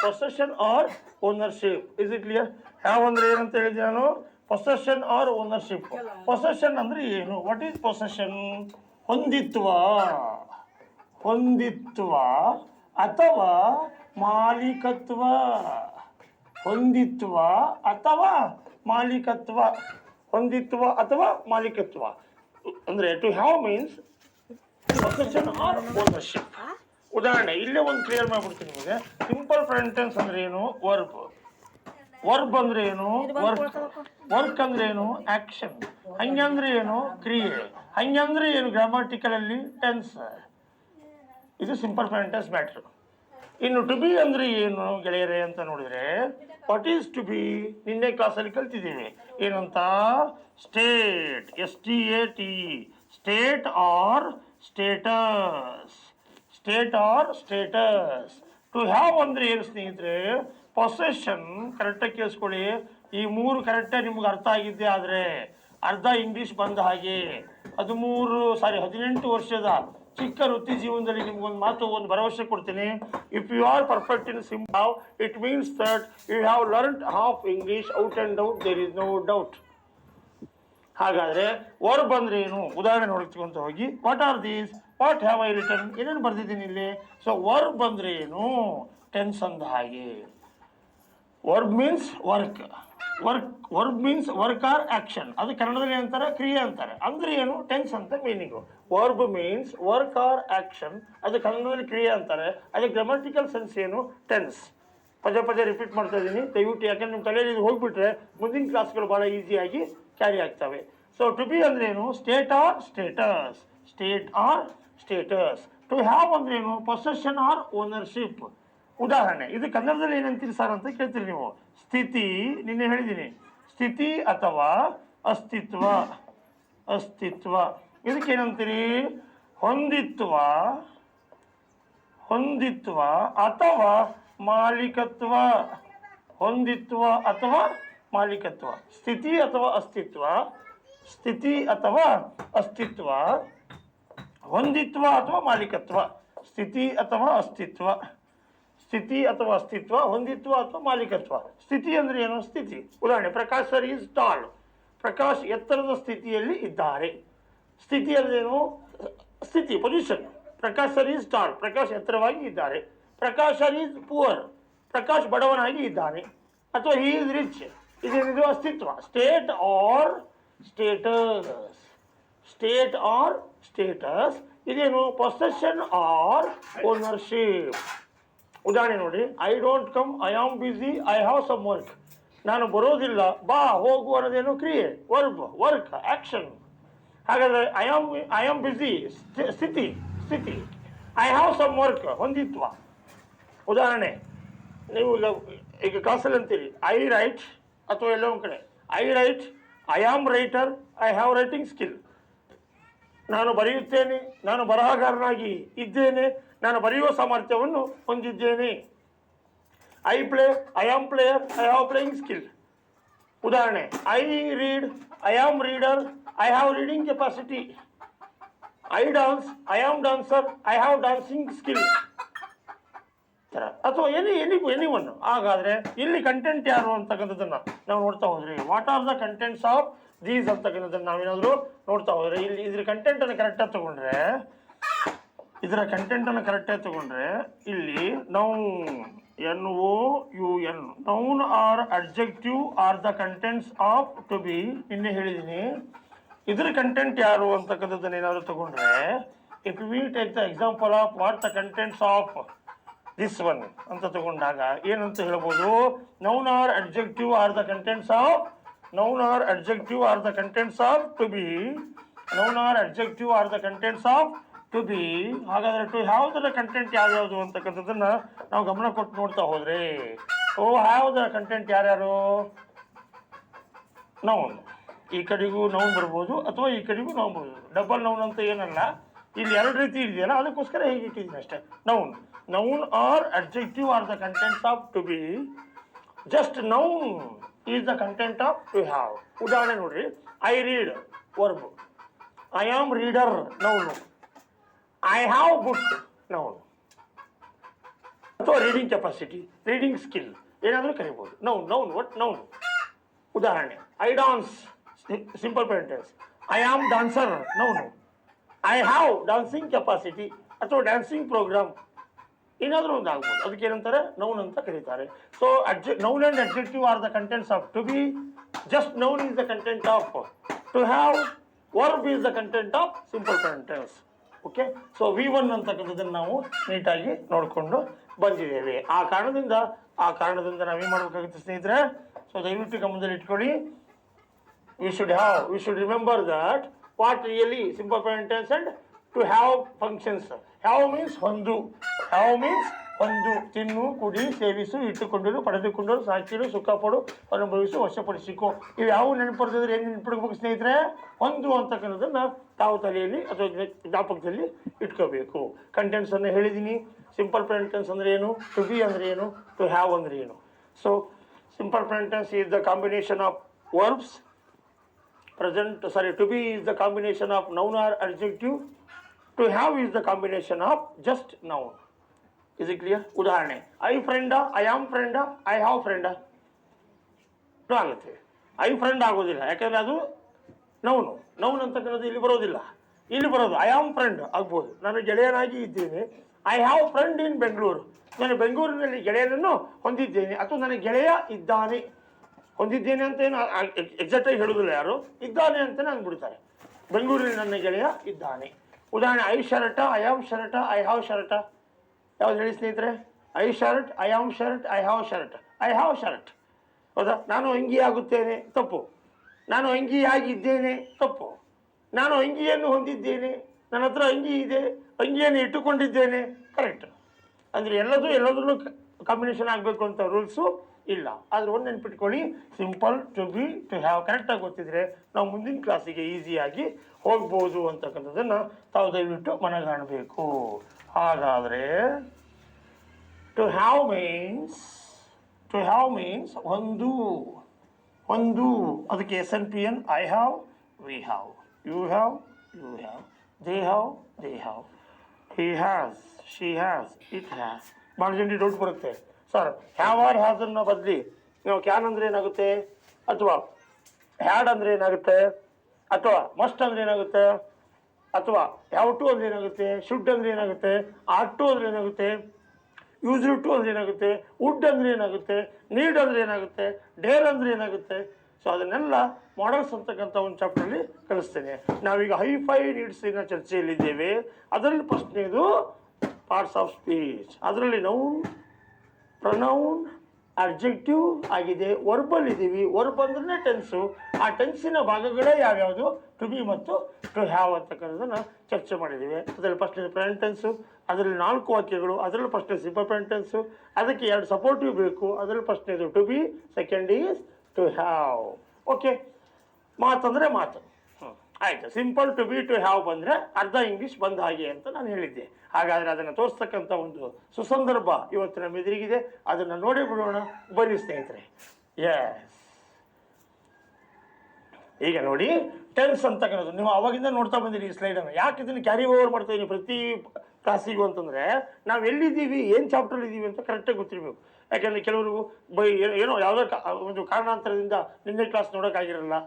possession or ownership. Is it clear? Have ಅಂದ್ರೆ ಏನಂತ ಹೇಳಿದೆ ನಾನು? Possession or ownership. Possession ಅಂದ್ರೆ ಏನು? What is possession? ಹೊಂದಿತ್ವ ಅಥವಾ ಮಾಲೀಕತ್ವ. ಹೊಂದಿತ್ವ ಅಥವಾ ಮಾಲೀಕತ್ವ ಅಂದರೆ to have means possession or ownership. ಉದಾಹರಣೆ ಇಲ್ಲೇ ಒಂದು ಕ್ಲಿಯರ್ ಮಾಡ್ಬಿಡ್ತೀನಿ ನಿಮಗೆ. ಸಿಂಪಲ್ ಪ್ರೆಸೆಂಟ್ ಅಂದ್ರೆ ಏನು? ವರ್ಬ್ ಅಂದ್ರೆ ಏನು? ವರ್ಕ್ ಅಂದ್ರೆ ಏನು? ಆಕ್ಷನ್. ಹಂಗಂದ್ರೆ ಏನು? ಕ್ರಿಯೆ. ಹಂಗಂದ್ರೆ ಏನು? ಗ್ರಾಮಟಿಕಲ್ ಅಲ್ಲಿ ಟೆನ್ಸ್. ಇದು ಸಿಂಪಲ್ ಪ್ರೆಸೆಂಟ್ ಮ್ಯಾಟ್ರ್. ಇನ್ನು ಟು ಬಿ ಅಂದ್ರೆ ಏನು ಗೆಳೆಯರೇ ಅಂತ ನೋಡಿದ್ರೆ, ವಾಟ್ ಈಸ್ ಟು ಬಿ? ನಿನ್ನೆ ಕ್ಲಾಸಲ್ಲಿ ಕಲ್ತಿದ್ದೀವಿ ಏನಂತ? State, STAT, state or status. To have ಅಂದ್ರೆ ಏನು ಸ್ನೇಹಿತರೆ? ಪೊಸೆಷನ್. ಕರೆಕ್ಟಾಗಿ ಕೇಳಿಸ್ಕೊಳ್ಳಿ, ಈ ಮೂರು ಕರೆಕ್ಟಾಗಿ ನಿಮ್ಗೆ ಅರ್ಥ ಆಗಿದ್ದೆ ಆದರೆ ಅರ್ಧ ಇಂಗ್ಲೀಷ್ ಬಂದ ಹಾಗೆ. 18 ವರ್ಷದ ಚಿಕ್ಕ ವೃತ್ತಿ ಜೀವನದಲ್ಲಿ ನಿಮ್ಗೊಂದು ಮಾತು, ಒಂದು ಭರವಸೆ ಕೊಡ್ತೀನಿ. If you are perfect in simple, it means that you have learned half English out and out, there is no doubt. ಹಾಗಾದರೆ ವರ್ಬ್ ಅಂದ್ರೆ ಏನು? ಉದಾಹರಣೆ ನೋಡ್ಕೊಂತ ಹೋಗಿ. What are these? What have I written? ಏನೇನು ಬರ್ದಿದ್ದೀನಿ ಇಲ್ಲಿ? ಸೊ ವರ್ಬ್ ಅಂದ್ರೆ ಏನು? ಟೆನ್ಸ್ ಅಂದ ಹಾಗೆ. Verb means work or action. ಅದು ಕನ್ನಡದಲ್ಲಿ ಅಂತಾರೆ, ಕ್ರಿಯೆ ಅಂತಾರೆ. ಅಂದ್ರೆ ಏನು? ಟೆನ್ಸ್ ಅಂತ meaning. Verb means work or action, ಅದು ಕನ್ನಡದಲ್ಲಿ ಕ್ರಿಯೆ ಅಂತಾರೆ. ಅದಕ್ಕೆ ಗ್ರಾಮಟಿಕಲ್ ಸೆನ್ಸ್ ಏನು? ಟೆನ್ಸ್. ಪದೇ ರಿಪೀಟ್ ಮಾಡ್ತಾ ಇದ್ದೀನಿ ದಯವಿಟ್ಟು, ಯಾಕಂದ್ರೆ ನಿಮ್ಮ ತಲೆಯಲ್ಲಿ ಇದು ಹೋಗ್ಬಿಟ್ರೆ ಮುಂದಿನ ಕ್ಲಾಸ್ಗಳು ಭಾಳ ಈಸಿಯಾಗಿ ಕ್ಯಾರಿ ಆಗ್ತವೆ. ಸೊ ಟು ಬಿ ಅಂದ್ರೆ ಏನು? State or status. To have ಅಂದ್ರೆ ಏನು? Possession or ownership. ಉದಾಹರಣೆ, ಇದು ಕನ್ನಡದಲ್ಲಿ ಏನಂತೀರಿ ಸರ್ ಅಂತ ಕೇಳ್ತೀರಿ ನೀವು. ಸ್ಥಿತಿ, ನಿನ್ನೆ ಹೇಳಿದ್ದೀನಿ, ಸ್ಥಿತಿ ಅಥವಾ ಅಸ್ತಿತ್ವ. ಇದಕ್ಕೇನಂತೀರಿ? ಹೊಂದಿತ್ವ ಅಥವಾ ಮಾಲೀಕತ್ವ. ಸ್ಥಿತಿ ಅಥವಾ ಅಸ್ತಿತ್ವ, ಹೊಂದಿತ್ವ ಅಥವಾ ಮಾಲೀಕತ್ವ. ಸ್ಥಿತಿ ಅಥವಾ ಅಸ್ತಿತ್ವ, ಹೊಂದಿತ್ವ ಅಥವಾ ಮಾಲೀಕತ್ವ. ಸ್ಥಿತಿ ಅಂದ್ರೆ ಏನು? ಸ್ಥಿತಿ. ಉದಾಹರಣೆ, Prakash sir is tall. Prakash ಎತ್ತರದ ಸ್ಥಿತಿಯಲ್ಲಿ ಇದ್ದಾರೆ. ಸ್ಥಿತಿ ಅಂದ್ರೇನು? ಸ್ಥಿತಿ, position. Prakash sir is tall, Prakash ಎತ್ತರವಾಗಿ ಇದ್ದಾರೆ. Prakash sir is poor, Prakash ಬಡವನಾಗಿ ಇದ್ದಾನೆ. ಅಥವಾ ಹಿ ಈಸ್ ರಿಚ್. ಇದೇನಿದು? ಅಸ್ತಿತ್ವ. State or status. ಇದೇನು? Possession or ownership. ಉದಾಹರಣೆ ನೋಡಿ, I don't come, I am busy, I have some work. ನಾನು ಬರೋದಿಲ್ಲ, ಬಾ, ಹೋಗು ಅನ್ನೋದೇನು? ಕ್ರಿಯೆ, ವರ್ಕ್, ಆಕ್ಷನ್. ಹಾಗಾದರೆ ಐ ಆಮ್ ಬಿಸಿ ಸ್ಥಿತಿ. ಐ ಹ್ಯಾವ್ ಸಮ್ ವರ್ಕ್ ಹೊಂದಿತ್ವ. ಉದಾಹರಣೆ, ನೀವು ಈಗ ಕ್ಲಾಸಲ್ಲಿ ಅಂತೀರಿ ಐ ರೈಟ್, ಅಥವಾ ಎಲ್ಲೋ ಒಂದು ಕಡೆ I write, I am writer, I have writing skill. ನಾನು ಬರೆಯುತ್ತೇನೆ, ನಾನು ಬರಹಗಾರನಾಗಿ ಇದ್ದೇನೆ, ನಾನು ಬರೆಯುವ ಸಾಮರ್ಥ್ಯವನ್ನು ಹೊಂದಿದ್ದೇನೆ. I play, I am player, I have playing skill. ಉದಾಹರಣೆ, I read, I am reader, I have reading capacity. I dance, I am dancer, I have dancing skill. ಅಥವಾ ಎನಿವನ್. ಹಾಗಾದರೆ ಇಲ್ಲಿ ಕಂಟೆಂಟ್ ಯಾರು ಅಂತಕ್ಕಂಥದ್ದನ್ನು ನಾವು ನೋಡ್ತಾ ಹೋದ್ರಿ. What are the contents of these ಅಂತಕ್ಕಂಥದ್ದನ್ನು ನಾವೇನಾದರೂ ನೋಡ್ತಾ ಹೋದ್ರೆ, ಇಲ್ಲಿ ಇದರ ಕಂಟೆಂಟನ್ನು ಕರೆಕ್ಟಾಗಿ ತಗೊಂಡ್ರೆ, ಇಲ್ಲಿ noun, NOUN, noun or adjective are the contents of to be. ನಿನ್ನೆ ಹೇಳಿದ್ದೀನಿ, ಇದರ ಕಂಟೆಂಟ್ ಯಾರು ಅಂತಕ್ಕಂಥದ್ದನ್ನು ಏನಾದರೂ ತಗೊಂಡ್ರೆ, if we take the example of what the contents of this one ಅಂತ ತಗೊಂಡಾಗ ಏನಂತ ಹೇಳ್ಬೋದು, noun or adjective are the contents of, noun or adjective are the contents of to be, noun or adjective are the contents of to be. ಹಾಗಾದ್ರೆ to have the content ಯಾವ್ಯಾವುದು ಅಂತಕ್ಕಂಥದ್ದನ್ನ ನಾವು ಗಮನ ಕೊಟ್ಟು ನೋಡ್ತಾ ಹೋದ್ರೆ, ಓ ಹ್ಯಾವ್ ದ ಕಂಟೆಂಟ್ ಯಾರ್ಯಾರು, noun, ಈ ಕಡೆಗೂ ನೌನ್ ಬರ್ಬೋದು ಅಥವಾ ಈ ಕಡೆಗೂ ನೌನ್ ಬರ್ಬೋದು. ಡಬಲ್ ನೌನ್ ಅಂತ ಏನಲ್ಲ, ಇಲ್ಲಿ ಎರಡು ರೀತಿ ಇದೆಯಲ್ಲ ಅದಕ್ಕೋಸ್ಕರ ಹೇಗೆ ಇಟ್ಟಿದ್ದೀನಿ ಅಷ್ಟೇ. Noun, noun or adjective are the contents of to be, just noun is the content of to have. ಉದಾಹರಣೆ ನೋಡ್ರಿ, I read verb, I am reader noun, I have book noun, ಅಥವಾ ರೀಡಿಂಗ್ ಕೆಪಾಸಿಟಿ, ರೀಡಿಂಗ್ ಸ್ಕಿಲ್ ಏನಾದರೂ ಕರಿಬೋದು. Noun, noun, ಒಟ್ noun. ಉದಾಹರಣೆ, I dance simple present, I am dancer noun, I have dancing capacity ಅಥವಾ dancing program ಏನಾದರೂ ಒಂದು ಆಗ್ಬೋದು. ಅದಕ್ಕೆ ಏನಂತಾರೆ, ನೌನ್ ಅಂತ ಕರೀತಾರೆ. So noun and adjective are the contents of to be, just noun is the content of to have, verb is the content of simple present. Okay, so V1 ಅಂತಕ್ಕಂಥದ್ದನ್ನು ನಾವು ನೀಟಾಗಿ ನೋಡಿಕೊಂಡು ಬಂದಿದ್ದೇವೆ. ಆ ಕಾರಣದಿಂದ ನಾವೇನು ಮಾಡಬೇಕಾಗುತ್ತೆ ಸ್ನೇಹಿತರೆ, ಸೊ ದಯವಿಟ್ಟು ಗಮನದಲ್ಲಿ ಇಟ್ಕೊಳ್ಳಿ. we should remember that what really simple present tense and to have functions. have means ಹೊಂದು, have means ಹೊಂದು, ತಿನ್ನು, ಕುಡಿ, ಸೇವಿಸು, ಇಟ್ಟುಕೊಂಡರು, ಪಡೆದುಕೊಂಡರು, ಸಾಕಿರು, ಸುಖ ಪಡು, ಅನುಭವಿಸು, ವಶಪಡಿಸಿಕೊ. ಇವು ಯಾವ ನೆನಪಡ್ತಿದ್ರೆ ಏನು ನೆನಪಿಡ್ಬೇಕು ಸ್ನೇಹಿತರೆ, ಹೊಂದು ಅಂತಕ್ಕಂಥದ್ದನ್ನು ತಾವು ತಲೆಯಲ್ಲಿ ಅಥವಾ ಜ್ಞಾಪಕದಲ್ಲಿ ಇಟ್ಕೋಬೇಕು. ಕಂಟೆಂಟ್ಸ್ ಅನ್ನು ಹೇಳಿದ್ದೀನಿ. ಸಿಂಪಲ್ ಪ್ರೆಸೆಂಟ್ ಟೆನ್ಸ್ ಅಂದರೆ ಏನು, ಟು ಬಿ ಅಂದರೆ ಏನು, ಟು ಹ್ಯಾವ್ ಅಂದರೆ ಏನು. So simple present tense is the combination of verbs. To be is the combination of noun or adjective. To have is the combination of just noun. Is it clear? ಉದಾಹರಣೆ, I friend, I am friend, I have friend ಆಗುತ್ತೆ. I friend ಆಗೋದಿಲ್ಲ, ಯಾಕಂದರೆ ಅದು noun. Noun ಅಂತಕ್ಕಂಥದ್ದು ಇಲ್ಲಿ ಬರೋದಿಲ್ಲ. ಇಲ್ಲಿ ಬರೋದು ಐ ಆಮ್ ಫ್ರೆಂಡ್ ಆಗ್ಬೋದು. ನಾನು ಗೆಳೆಯನಾಗಿ ಇದ್ದೇನೆ. I have friend in Bengaluru, ನಾನು ಬೆಂಗಳೂರಿನಲ್ಲಿ ಗೆಳೆಯನನ್ನು ಹೊಂದಿದ್ದೇನೆ ಅಥವಾ ನನ್ನ ಗೆಳೆಯ ಇದ್ದಾನೆ. ಹೊಂದಿದ್ದೇನೆ ಅಂತ ಏನು ಎಕ್ಸಾಕ್ಟಾಗಿ ಹೇಳೋದಿಲ್ಲ ಯಾರು, ಇದ್ದಾನೆ ಅಂತಲೇ ಅಂದ್ಬಿಡ್ತಾರೆ. ಬೆಂಗಳೂರಿನಲ್ಲಿ ನನ್ನ ಗೆಳೆಯ ಇದ್ದಾನೆ. ಉದಾಹರಣೆ, I shirt, I am shirt, I have shirt. ಯಾವ್ದು ಹೇಳಿ ಸ್ನೇಹಿತರೆ, I shirt, I am shirt, I have shirt. I have shirt ಹೌದಾ? ನಾನು ಅಂಗಿಯಾಗುತ್ತೇನೆ, ತಪ್ಪು. ನಾನು ಅಂಗಿಯಾಗಿದ್ದೇನೆ, ತಪ್ಪು. ನಾನು ಅಂಗಿಯನ್ನು ಹೊಂದಿದ್ದೇನೆ, ನನ್ನ ಹತ್ರ ಅಂಗಿ ಇದೆ, ಅಂಗಿಯನ್ನು ಇಟ್ಟುಕೊಂಡಿದ್ದೇನೆ, ಕರೆಕ್ಟ್. ಅಂದರೆ ಎಲ್ಲದರಲ್ಲೂ ಕಾಂಬಿನೇಷನ್ ಆಗಬೇಕು ಅಂತ ರೂಲ್ಸು ಇಲ್ಲ. ಆದರೆ ಒಂದು ನೆನ್ಪಿಟ್ಕೊಳ್ಳಿ, simple to be to have ಕರೆಕ್ಟಾಗಿ ಗೊತ್ತಿದ್ರೆ ನಾವು ಮುಂದಿನ ಕ್ಲಾಸಿಗೆ ಈಸಿಯಾಗಿ ಹೋಗ್ಬೋದು ಅಂತಕ್ಕಂಥದ್ದನ್ನು ತಾವು ದಯವಿಟ್ಟು ಮನಗಾಣಬೇಕು. ಹಾಗಾದರೆ ಟು ಹ್ಯಾವ್ ಮೀನ್ಸ್ ಒಂದು ಅದಕ್ಕೆ SNPN, I have, we have, you have, they have, he has, she has, it has. ಭಾಳ ಜನರಿಗೆ ಡೌಟ್ ಬರುತ್ತೆ, ಸರ್ ಹ್ಯಾವ್ ಆರ್ ಹ್ಯಾಸನ್ನು ಬದಲಿ ನಾವು ಕ್ಯಾನ್ ಅಂದರೆ ಏನಾಗುತ್ತೆ, ಅಥವಾ ಹ್ಯಾಡ್ ಅಂದರೆ ಏನಾಗುತ್ತೆ, ಅಥವಾ ಮಸ್ಟ್ ಅಂದರೆ ಏನಾಗುತ್ತೆ, ಅಥವಾ ಹ್ಯಾವ್ ಟು ಅಂದರೆ ಏನಾಗುತ್ತೆ, ಶುಡ್ ಅಂದರೆ ಏನಾಗುತ್ತೆ, ಆಟ್ ಟು ಅಂದರೆ ಏನಾಗುತ್ತೆ, ಯೂಸ್ಡ್ ಟು ಅಂದರೆ ಏನಾಗುತ್ತೆ, ವುಡ್ ಅಂದರೆ ಏನಾಗುತ್ತೆ, ನೀಡ್ ಅಂದರೆ ಏನಾಗುತ್ತೆ, ಡೇರ್ ಅಂದರೆ ಏನಾಗುತ್ತೆ. ಸೊ ಅದನ್ನೆಲ್ಲ ಮಾಡಲ್ಸ್ ಅಂತಕ್ಕಂಥ ಒಂದು ಚಾಪ್ಟ್ರಲ್ಲಿ ಕಲಿಸ್ತೇನೆ. ನಾವೀಗ ಹೈ-ಫೈ ನೀಡ್ಸಿನ ಚರ್ಚೆಯಲ್ಲಿದ್ದೇವೆ. ಅದರಲ್ಲಿ ಪ್ರಶ್ನೆಯದು ಪಾರ್ಟ್ಸ್ ಆಫ್ ಸ್ಪೀಚ್. ಅದರಲ್ಲಿ ನೌನ್, ಪ್ರನೌನ್, ಅಡ್ಜೆಕ್ಟಿವ್ ಆಗಿದೆ, ವರ್ಬಲ್ ಇದ್ದೀವಿ. ವರ್ಬ್ ಅಂದ್ರೆ ಟೆನ್ಸು. ಆ ಟೆನ್ಸಿನ ಭಾಗಗಳೇ ಯಾವ್ಯಾವುದು, ಟು ಬಿ ಮತ್ತು ಟು ಹ್ಯಾವ್ ಅಂತಕ್ಕಂಥದ್ದನ್ನು ಚರ್ಚೆ ಮಾಡಿದ್ದೀವಿ. ಅದರಲ್ಲಿ ಫಸ್ಟ್ ಪ್ರೆಸೆಂಟ್ ಟೆನ್ಸು, ಅದರಲ್ಲಿ 4 ವಾಕ್ಯಗಳು, ಅದರಲ್ಲಿ ಫಸ್ಟ್ ಸಿಂಪಲ್ ಪ್ರೆಸೆಂಟ್ ಟೆನ್ಸು, ಅದಕ್ಕೆ 2 ಸಪೋರ್ಟಿವ್ ಬೇಕು. ಅದರಲ್ಲಿ ಫಸ್ಟ್ನೇದು to be, second is to have. Okay, ಮಾತಂದರೆ ಮಾತು. ಆಯಿತು. Simple to be to have ಬಂದರೆ ಅರ್ಧ ಇಂಗ್ಲೀಷ್ ಬಂದ ಹಾಗೆ ಅಂತ ನಾನು ಹೇಳಿದ್ದೆ. ಹಾಗಾದರೆ ಅದನ್ನು ತೋರಿಸ್ತಕ್ಕಂಥ ಒಂದು ಸುಸಂದರ್ಭ ಇವತ್ತು ನಮ್ಮ ಎದುರಿಗಿದೆ. ಅದನ್ನು ನೋಡಿ ಬಿಡೋಣ, ಬನ್ನಿ ಸ್ನೇಹಿತರೆ. ಎಸ್, ಈಗ ನೋಡಿ ಟೆನ್ಸ್ ಅಂತಕ್ಕಂಥದ್ದು ನೀವು ಅವಾಗಿಂದ ನೋಡ್ತಾ ಬಂದಿರಿ ಈ ಸ್ಲೈಡನ್ನು. ಯಾಕೆ ಇದನ್ನು ಕ್ಯಾರಿ ಓವರ್ ಮಾಡ್ತಾ ಇದ್ದೀನಿ ಪ್ರತಿ ಕ್ಲಾಸಿಗೂ ಅಂತಂದರೆ, ನಾವು ಎಲ್ಲಿದ್ದೀವಿ, ಏನು ಚಾಪ್ಟರ್ ಇದ್ದೀವಿ ಅಂತ ಕರೆಕ್ಟಾಗಿ ಗೊತ್ತಿರಬೇಕು. ಯಾಕೆಂದರೆ ಕೆಲವರಿಗೂ ಏನೋ ಯಾವುದೋ ಒಂದು ಕಾರಣಾಂತರದಿಂದ ನಿನ್ನೆ ಕ್ಲಾಸ್ ನೋಡೋಕ್ಕಾಗಿರಲ್ಲ,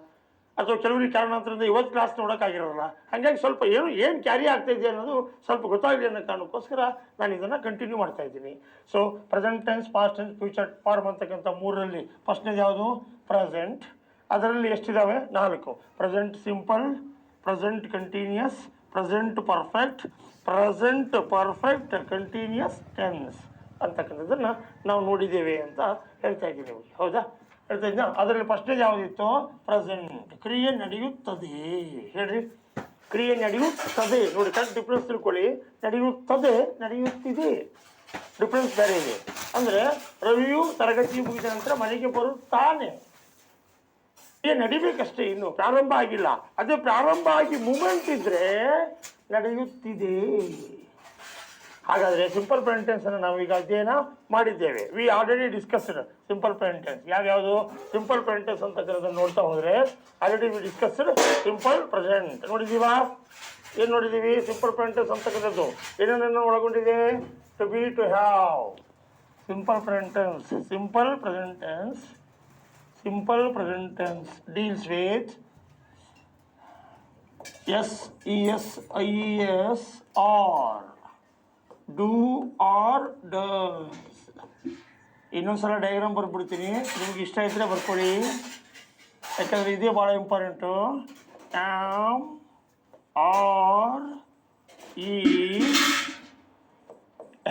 ಅಥವಾ ಕೆಲವರಿಗೆ ಕಾರಣಾಂತರದಿಂದ ಇವತ್ತು ಕ್ಲಾಸ್ ನೋಡೋಕ್ಕಾಗಿರೋಲ್ಲ. ಹಾಗಾಗಿ ಸ್ವಲ್ಪ ಏನು ಕ್ಯಾರಿ ಆಗ್ತಾಯಿದೆ ಅನ್ನೋದು ಸ್ವಲ್ಪ ಗೊತ್ತಾಗಲಿ ಅನ್ನೋ ಕಾರಣಕ್ಕೋಸ್ಕರ ನಾನು ಇದನ್ನು ಕಂಟಿನ್ಯೂ ಮಾಡ್ತಾ ಇದ್ದೀನಿ. So present tense, past tense, future form ಅಂತಕ್ಕಂಥ 3ರಲ್ಲಿ ಫಸ್ಟ್ನೇದು ಯಾವುದು, ಪ್ರೆಸೆಂಟ್. ಅದರಲ್ಲಿ ಎಷ್ಟಿದ್ದಾವೆ, 4. Present simple, present continuous, present perfect continuous tense ಅಂತಕ್ಕಂಥದ್ದನ್ನು ನಾವು ನೋಡಿದ್ದೇವೆ ಅಂತ ಹೇಳ್ತಾ ಇದ್ದೀನಿ ನಿಮಗೆ. ಹೌದಾ? ಹೇಳ್ತಾ ಇದ್ದ ಅದರಲ್ಲಿ ಫಸ್ಟೇಜ್ ಯಾವುದಿತ್ತು? ಪ್ರೆಸೆಂಟ್. ಕ್ರಿಯೆ ನಡೆಯುತ್ತದೆ. ಹೇಳ್ರಿ, ಕ್ರಿಯೆ ನಡೆಯುತ್ತದೆ. ನೋಡಿ, ಕರೆಕ್ಟ್ ಡಿಫ್ರೆನ್ಸ್ ತಿಳ್ಕೊಳ್ಳಿ. ನಡೆಯುತ್ತದೆ, ನಡೆಯುತ್ತಿದೆ, ಡಿಫ್ರೆನ್ಸ್ ಬೇರೆ ಇದೆ. ಅಂದರೆ ರವಿಯು ತರಗತಿ ಮುಗಿದ ನಂತರ ಮನೆಗೆ ಬರುತ್ತಾನೆ. ಕ್ರಿಯೆ ನಡಿಬೇಕಷ್ಟೇ, ಇನ್ನು ಪ್ರಾರಂಭ ಆಗಿಲ್ಲ. ಅದೇ ಪ್ರಾರಂಭ ಆಗಿ ಮೂಮೆಂಟ್ ಇದ್ರೆ ನಡೆಯುತ್ತಿದೆ. ಹಾಗಾದರೆ ಸಿಂಪಲ್ ಪ್ರೆಸೆಂಟ್ ಟೆನ್ಸ್ ಅನ್ನು ನಾವೀಗ ಅಧ್ಯಯನ ಮಾಡಿದ್ದೇವೆ. We already discussed simple present tense. ಯಾವ್ಯಾವುದು ಸಿಂಪಲ್ ಪ್ರೆಸೆಂಟ್ ಟೆನ್ಸ್ ಅಂತಕ್ಕಂಥದ್ದನ್ನು ನೋಡ್ತಾ ಹೋದರೆ already we discussed simple present. ನೋಡಿದ್ದೀವಾ? ಏನು ನೋಡಿದ್ದೀವಿ? ಸಿಂಪಲ್ ಪ್ರೆಸೆಂಟ್ ಟೆನ್ಸ್ ಅಂತಕ್ಕಂಥದ್ದು ಏನೇನನ್ನು ಒಳಗೊಂಡಿದೆ? To be, to have. Simple present tense, simple present tense deals with S, E S, I E S, or, do or does. ಇನ್ನೊಂದ್ಸಲ ಡಯಾಗ್ರಾಮ್ ಬರ್ಬಿಡ್ತೀನಿ, ನಿಮ್ಗೆ ಇಷ್ಟ ಇದ್ದರೆ ಬರ್ಕೊಳ್ಳಿ, ಯಾಕಂದರೆ ಇದೇ ಭಾಳ important. Am, are, is,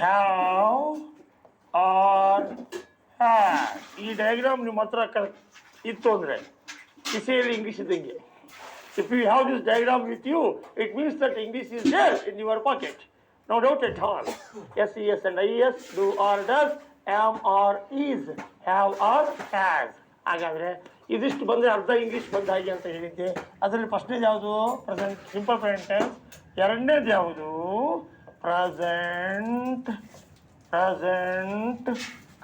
have, or, had. ಈ ಡಯಾಗ್ರಾಮ್ ನಿಮ್ಮ ಹತ್ರ ಇತ್ತು ಅಂದರೆ ಕಿಸೆಯಲ್ಲಿ ಇಂಗ್ಲೀಷ್ ಇದ್ದಂಗೆ. If you have this diagram with you, it means that English is there in your pocket. No doubt at all. S, E, S and I, S, do or does, am or is, have or has. ಹಾಗಾದರೆ ಇದಿಷ್ಟು ಬಂದರೆ ಅರ್ಧ English ಬಂದ ಹಾಗೆ ಅಂತ ಹೇಳಿದ್ದೆ. ಅದರಲ್ಲಿ ಫಸ್ಟ್ನೇದು ಯಾವುದು? Present, simple present tense. ಎರಡನೇದು ಯಾವುದು? Present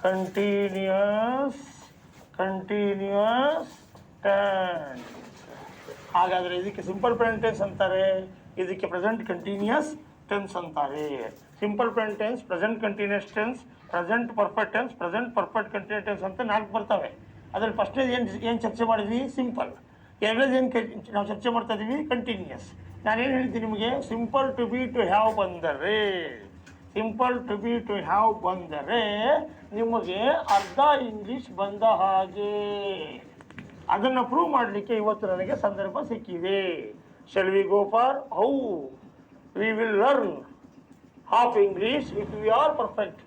continuous tense. ಹಾಗಾದರೆ ಇದಕ್ಕೆ ಸಿಂಪಲ್ ಪ್ರೆಸೆಂಟ್ ಟೆನ್ಸ್ ಅಂತಾರೆ, ಇದಕ್ಕೆ ಪ್ರೆಸೆಂಟ್ ಕಂಟಿನ್ಯೂಸ್ ಟೆನ್ಸ್ ಅಂತಾರೆ. Simple present tense, present continuous tense, present perfect tense, present perfect continuous tense ಅಂತ 4 ಬರ್ತವೆ. ಅದರಲ್ಲಿ ಫಸ್ಟೇದು ಏನು ಚರ್ಚೆ ಮಾಡಿದ್ವಿ? ಸಿಂಪಲ್. ಎರಡನೇದು ಏನು ನಾವು ಚರ್ಚೆ ಮಾಡ್ತಾ ಇದ್ದೀವಿ? ಕಂಟಿನ್ಯೂಸ್. ನಾನೇನು ಹೇಳ್ತೀನಿ ನಿಮಗೆ? Simple to be to have ಬಂದರೆ, ನಿಮಗೆ ಅರ್ಧ ಇಂಗ್ಲೀಷ್ ಬಂದ ಹಾಗೆ. ಅದನ್ನು ಪ್ರೂವ್ ಮಾಡಲಿಕ್ಕೆ ಇವತ್ತು ನನಗೆ ಸಂದರ್ಭ ಸಿಕ್ಕಿದೆ. Shall we go for how we will learn half English if we are perfect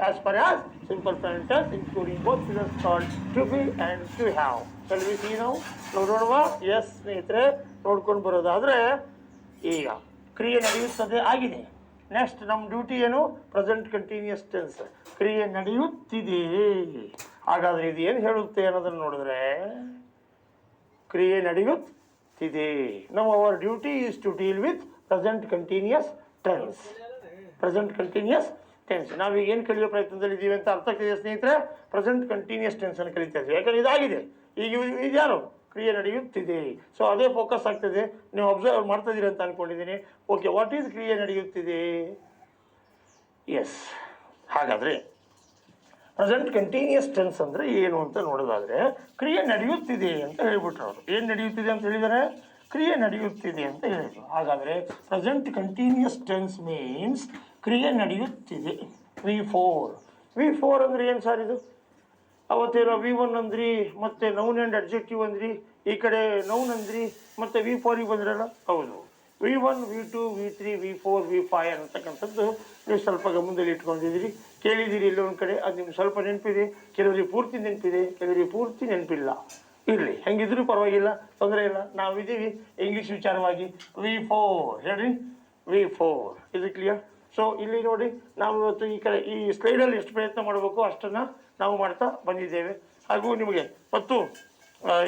as for as simple present tense including both figures called to be and to have. Shall we see ನಾವು ನೋಡೋಣವಾ? S ಸ್ನೇಹಿತರೆ, ನೋಡ್ಕೊಂಡು ಬರೋದಾದರೆ ಈಗ ಕ್ರಿಯೆ ನಡೆಯುತ್ತದೆ ಆಗಿದೆ. Next ನಮ್ಮ ಡ್ಯೂಟಿ ಏನು? Present continuous tense. ಕ್ರಿಯೆ ನಡೆಯುತ್ತಿದೆ. ಹಾಗಾದರೆ ಇದು ಏನು ಹೇಳುತ್ತೆ ಅನ್ನೋದನ್ನು ನೋಡಿದ್ರೆ, ಕ್ರಿಯೆ ನಡೆಯುತ್ತಿದೆ. ನಾವು our duty is to deal with present continuous tense. ನಾವೀಗ ಏನು ಕಲಿಯೋ ಪ್ರಯತ್ನದಲ್ಲಿ ಇದ್ದೀವಿ ಅಂತ ಅರ್ಥ ಆಗ್ತಿದೆ ಸ್ನೇಹಿತರೆ. ಪ್ರೆಸೆಂಟ್ ಕಂಟಿನ್ಯೂಸ್ ಟೆನ್ಸನ್ನು ಕಲಿತಾ ಇದ್ದೀವಿ, ಯಾಕಂದರೆ ಇದಾಗಿದೆ. ಈಗ ಇದ್ಯಾರು? ಕ್ರಿಯೆ ನಡೆಯುತ್ತಿದೆ. ಸೊ ಅದೇ ಫೋಕಸ್ ಆಗ್ತದೆ. ನೀವು ಅಬ್ಸರ್ವ್ ಮಾಡ್ತಾ ಇದ್ದೀರಿ ಅಂತ ಅಂದ್ಕೊಂಡಿದ್ದೀನಿ. ಓಕೆ, ವಾಟ್ ಈಸ್ ಕ್ರಿಯೆ ನಡೆಯುತ್ತಿದೆ? ಎಸ್, ಹಾಗಾದರೆ ಪ್ರೆಸೆಂಟ್ ಕಂಟಿನ್ಯೂಸ್ ಟೆನ್ಸ್ ಅಂದರೆ ಏನು ಅಂತ ನೋಡೋದಾದರೆ, ಕ್ರಿಯೆ ನಡೆಯುತ್ತಿದೆ ಅಂತ ಹೇಳಿಬಿಟ್ರು ಅವರು. ಏನು ನಡೆಯುತ್ತಿದೆ ಅಂತ ಹೇಳಿದರೆ? ಕ್ರಿಯೆ ನಡೆಯುತ್ತಿದೆ ಅಂತ ಹೇಳಿದರು. ಹಾಗಾದರೆ ಪ್ರೆಸೆಂಟ್ ಕಂಟಿನ್ಯೂಸ್ ಟೆನ್ಸ್ ಮೀನ್ಸ್ ಕ್ರಿಯೆ ನಡೆಯುತ್ತಿದೆ. ವಿ4 ಅಂದರೆ ಏನು ಸರ್ ಇದು? ಅವತ್ತೇನೋ V1 ಅಂದ್ರಿ, ಮತ್ತು ನೌನ್ ಆ್ಯಂಡ್ ಅಡ್ಜೆಕ್ಟಿವ್ ಅಂದ್ರಿ, ಈ ಕಡೆ ನೌನ್ ಅಂದ್ರಿ, ಮತ್ತು V4ಗೆ ಬಂದ್ರಲ್ಲ. ಹೌದು, V1, V2, V3, V4, V5 ಅನ್ನತಕ್ಕಂಥದ್ದು ನೀವು ಸ್ವಲ್ಪ ಗಮನದಲ್ಲಿ ಇಟ್ಕೊಂಡಿದ್ದೀರಿ, ಕೇಳಿದ್ದೀರಿ ಇಲ್ಲ ಒಂದು ಕಡೆ. ಅದು ನಿಮ್ಗೆ ಸ್ವಲ್ಪ ನೆನಪಿದೆ, ಕೆಲವರಿಗೆ ಪೂರ್ತಿ ನೆನಪಿದೆ, ಕೆಲವರಿಗೆ ಪೂರ್ತಿ ನೆನಪಿಲ್ಲ. ಇರಲಿ, ಹೆಂಗಿದ್ರೂ ಪರವಾಗಿಲ್ಲ, ತೊಂದರೆ ಇಲ್ಲ. ನಾವಿದ್ದೀವಿ ಇಂಗ್ಲೀಷ್ ವಿಚಾರವಾಗಿ. V4 ಹೇಳ್ರಿ, V4 ಇದು ಕ್ಲಿಯರ್. ಸೊ ಇಲ್ಲಿ ನೋಡಿ, ನಾವು ಇವತ್ತು ಈ ಕಡೆ ಈ ಸ್ಲೈಡಲ್ಲಿ ಎಷ್ಟು ಪ್ರಯತ್ನ ಮಾಡಬೇಕು ಅಷ್ಟನ್ನು ನಾವು ಮಾಡ್ತಾ ಬಂದಿದ್ದೇವೆ. ಹಾಗೂ ನಿಮಗೆ ಮತ್ತು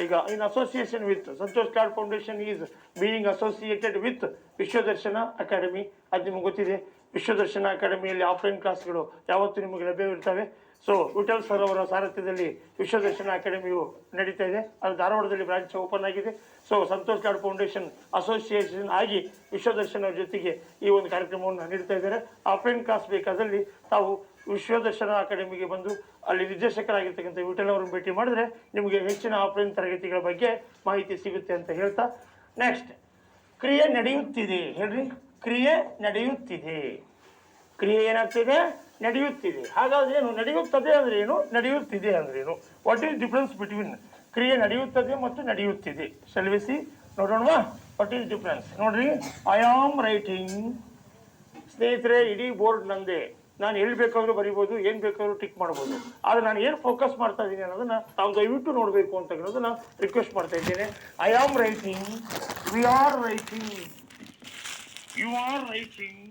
ಈಗ ಇನ್ ಅಸೋಸಿಯೇಷನ್ ವಿತ್ ಸಂತೋಷ್ ಕ್ಲಾಡ್ foundation is being associated with Vishwadarshana academy. ಅದು ನಿಮಗೆ ಗೊತ್ತಿದೆ. ವಿಶ್ವದರ್ಶನ ಅಕಾಡೆಮಿಯಲ್ಲಿ ಆಫ್ಲೈನ್ ಕ್ಲಾಸ್ಗಳು ಯಾವತ್ತೂ ನಿಮಗೆ ಲಭ್ಯವಿರ್ತವೆ. ಸೊ ವಿಠಲ್ ಸರ್ ಅವರ ಸಾರಥ್ಯದಲ್ಲಿ ವಿಶ್ವದರ್ಶನ ಅಕಾಡೆಮಿಯು ನಡೀತಾ ಇದೆ. ಅದು ಧಾರವಾಡದಲ್ಲಿ ಬ್ರಾಂಚ್ ಓಪನ್ ಆಗಿದೆ. So Santosh Lad foundation association ಆಗಿ ವಿಶ್ವದರ್ಶನ ಜೊತೆಗೆ ಈ ಒಂದು ಕಾರ್ಯಕ್ರಮವನ್ನು ನೀಡ್ತಾ ಇದ್ದಾರೆ. ಆಫ್ಲೈನ್ ಕ್ಲಾಸ್ ಬೇಕಾದಲ್ಲಿ ತಾವು ವಿಶ್ವದರ್ಶನ ಅಕಾಡೆಮಿಗೆ ಬಂದು ಅಲ್ಲಿ ನಿರ್ದೇಶಕರಾಗಿರ್ತಕ್ಕಂಥ ವಿಠಲ್ ಅವರನ್ನು ಭೇಟಿ ಮಾಡಿದ್ರೆ ನಿಮಗೆ ಹೆಚ್ಚಿನ ಆಫ್ಲೈನ್ ತರಗತಿಗಳ ಬಗ್ಗೆ ಮಾಹಿತಿ ಸಿಗುತ್ತೆ ಅಂತ ಹೇಳ್ತಾ, ನೆಕ್ಸ್ಟ್ ಕ್ರಿಯೆ ನಡೆಯುತ್ತಿದೆ. ಹೇಳ್ರಿ, ಕ್ರಿಯೆ ನಡೆಯುತ್ತಿದೆ. ಕ್ರಿಯೆ ಏನಾಗ್ತಿದೆ? ನಡೆಯುತ್ತಿದೆ. ಹಾಗಾದ್ರೆ ಏನು? ನಡೆಯುತ್ತದೆ ಅಂದರೆ ಏನು? ನಡೆಯುತ್ತಿದೆ ಅಂದ್ರೇನು? ವಾಟ್ ಈಸ್ ಡಿಫ್ರೆನ್ಸ್ ಬಿಟ್ವೀನ್ ಕ್ರಿಯೆ ನಡೆಯುತ್ತದೆ ಮತ್ತು ನಡೆಯುತ್ತಿದೆ? ಶಲ್ ವಿ ಸಿ ನೋಡೋಣವಾ? ವಾಟ್ ಈಸ್ ಡಿಫ್ರೆನ್ಸ್ ನೋಡ್ರಿ. I am writing. ಸ್ನೇಹಿತರೆ, ಇಡೀ ಬೋರ್ಡ್ ನಂದೇ. ನಾನು ಎಲ್ಲಿ ಬೇಕಾದ್ರೂ ಬರಿಬೋದು, ಏನು ಬೇಕಾದ್ರೂ ಟಿಕ್ ಮಾಡ್ಬೋದು. ಆದರೆ ನಾನು ಏನು ಫೋಕಸ್ ಮಾಡ್ತಾ ಇದ್ದೀನಿ ಅನ್ನೋದನ್ನ ತಾವು ದಯವಿಟ್ಟು ನೋಡಬೇಕು ಅಂತ ಹೇಳೋದನ್ನ ರಿಕ್ವೆಸ್ಟ್ ಮಾಡ್ತಾ ಇದ್ದೇನೆ. I am writing, we are writing, you are writing,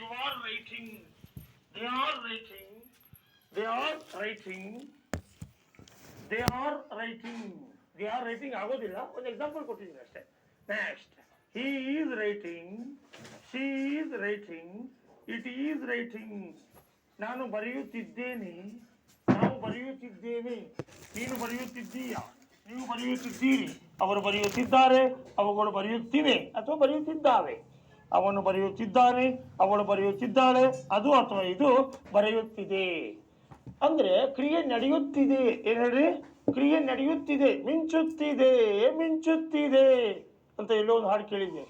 you are writing, they are writing, they are writing, they are writing. They are writing ಆಗೋದಿಲ್ಲ, ಒಂದು ಎಕ್ಸಾಂಪಲ್ ಕೊಟ್ಟಿದ್ದೀನಿ ಅಷ್ಟೇ. Next, he is writing, she is writing, it is writing. ನಾನು ಬರೆಯುತ್ತಿದ್ದೇನೆ, ನಾವು ಬರೆಯುತ್ತಿದ್ದೇವೆ, ನೀನು ಬರೆಯುತ್ತಿದ್ದೀಯ, ನೀವು ಬರೆಯುತ್ತಿದ್ದೀರಿ, ಅವರು ಬರೆಯುತ್ತಿದ್ದಾರೆ, ಅವುಗಳು ಬರೆಯುತ್ತಿವೆ ಅಥವಾ ಬರೆಯುತ್ತಿದ್ದಾವೆ. ಅವನು ಬರೆಯುತ್ತಿದ್ದಾನೆ, ಅವಳು ಬರೆಯುತ್ತಿದ್ದಾಳೆ, ಅದು ಅಥವಾ ಇದು ಬರೆಯುತ್ತಿದೆ. ಅಂದ್ರೆ ಕ್ರಿಯೆ ನಡೆಯುತ್ತಿದೆ. ಏನ್ ಹೇಳ್ರಿ? ಕ್ರಿಯೆ ನಡೆಯುತ್ತಿದೆ. ಮಿಂಚುತ್ತಿದೆ, ಮಿಂಚುತ್ತಿದೆ ಅಂತ ಎಲ್ಲೋ ಒಂದು ಹಾಡು ಕೇಳಿದ್ದೆ.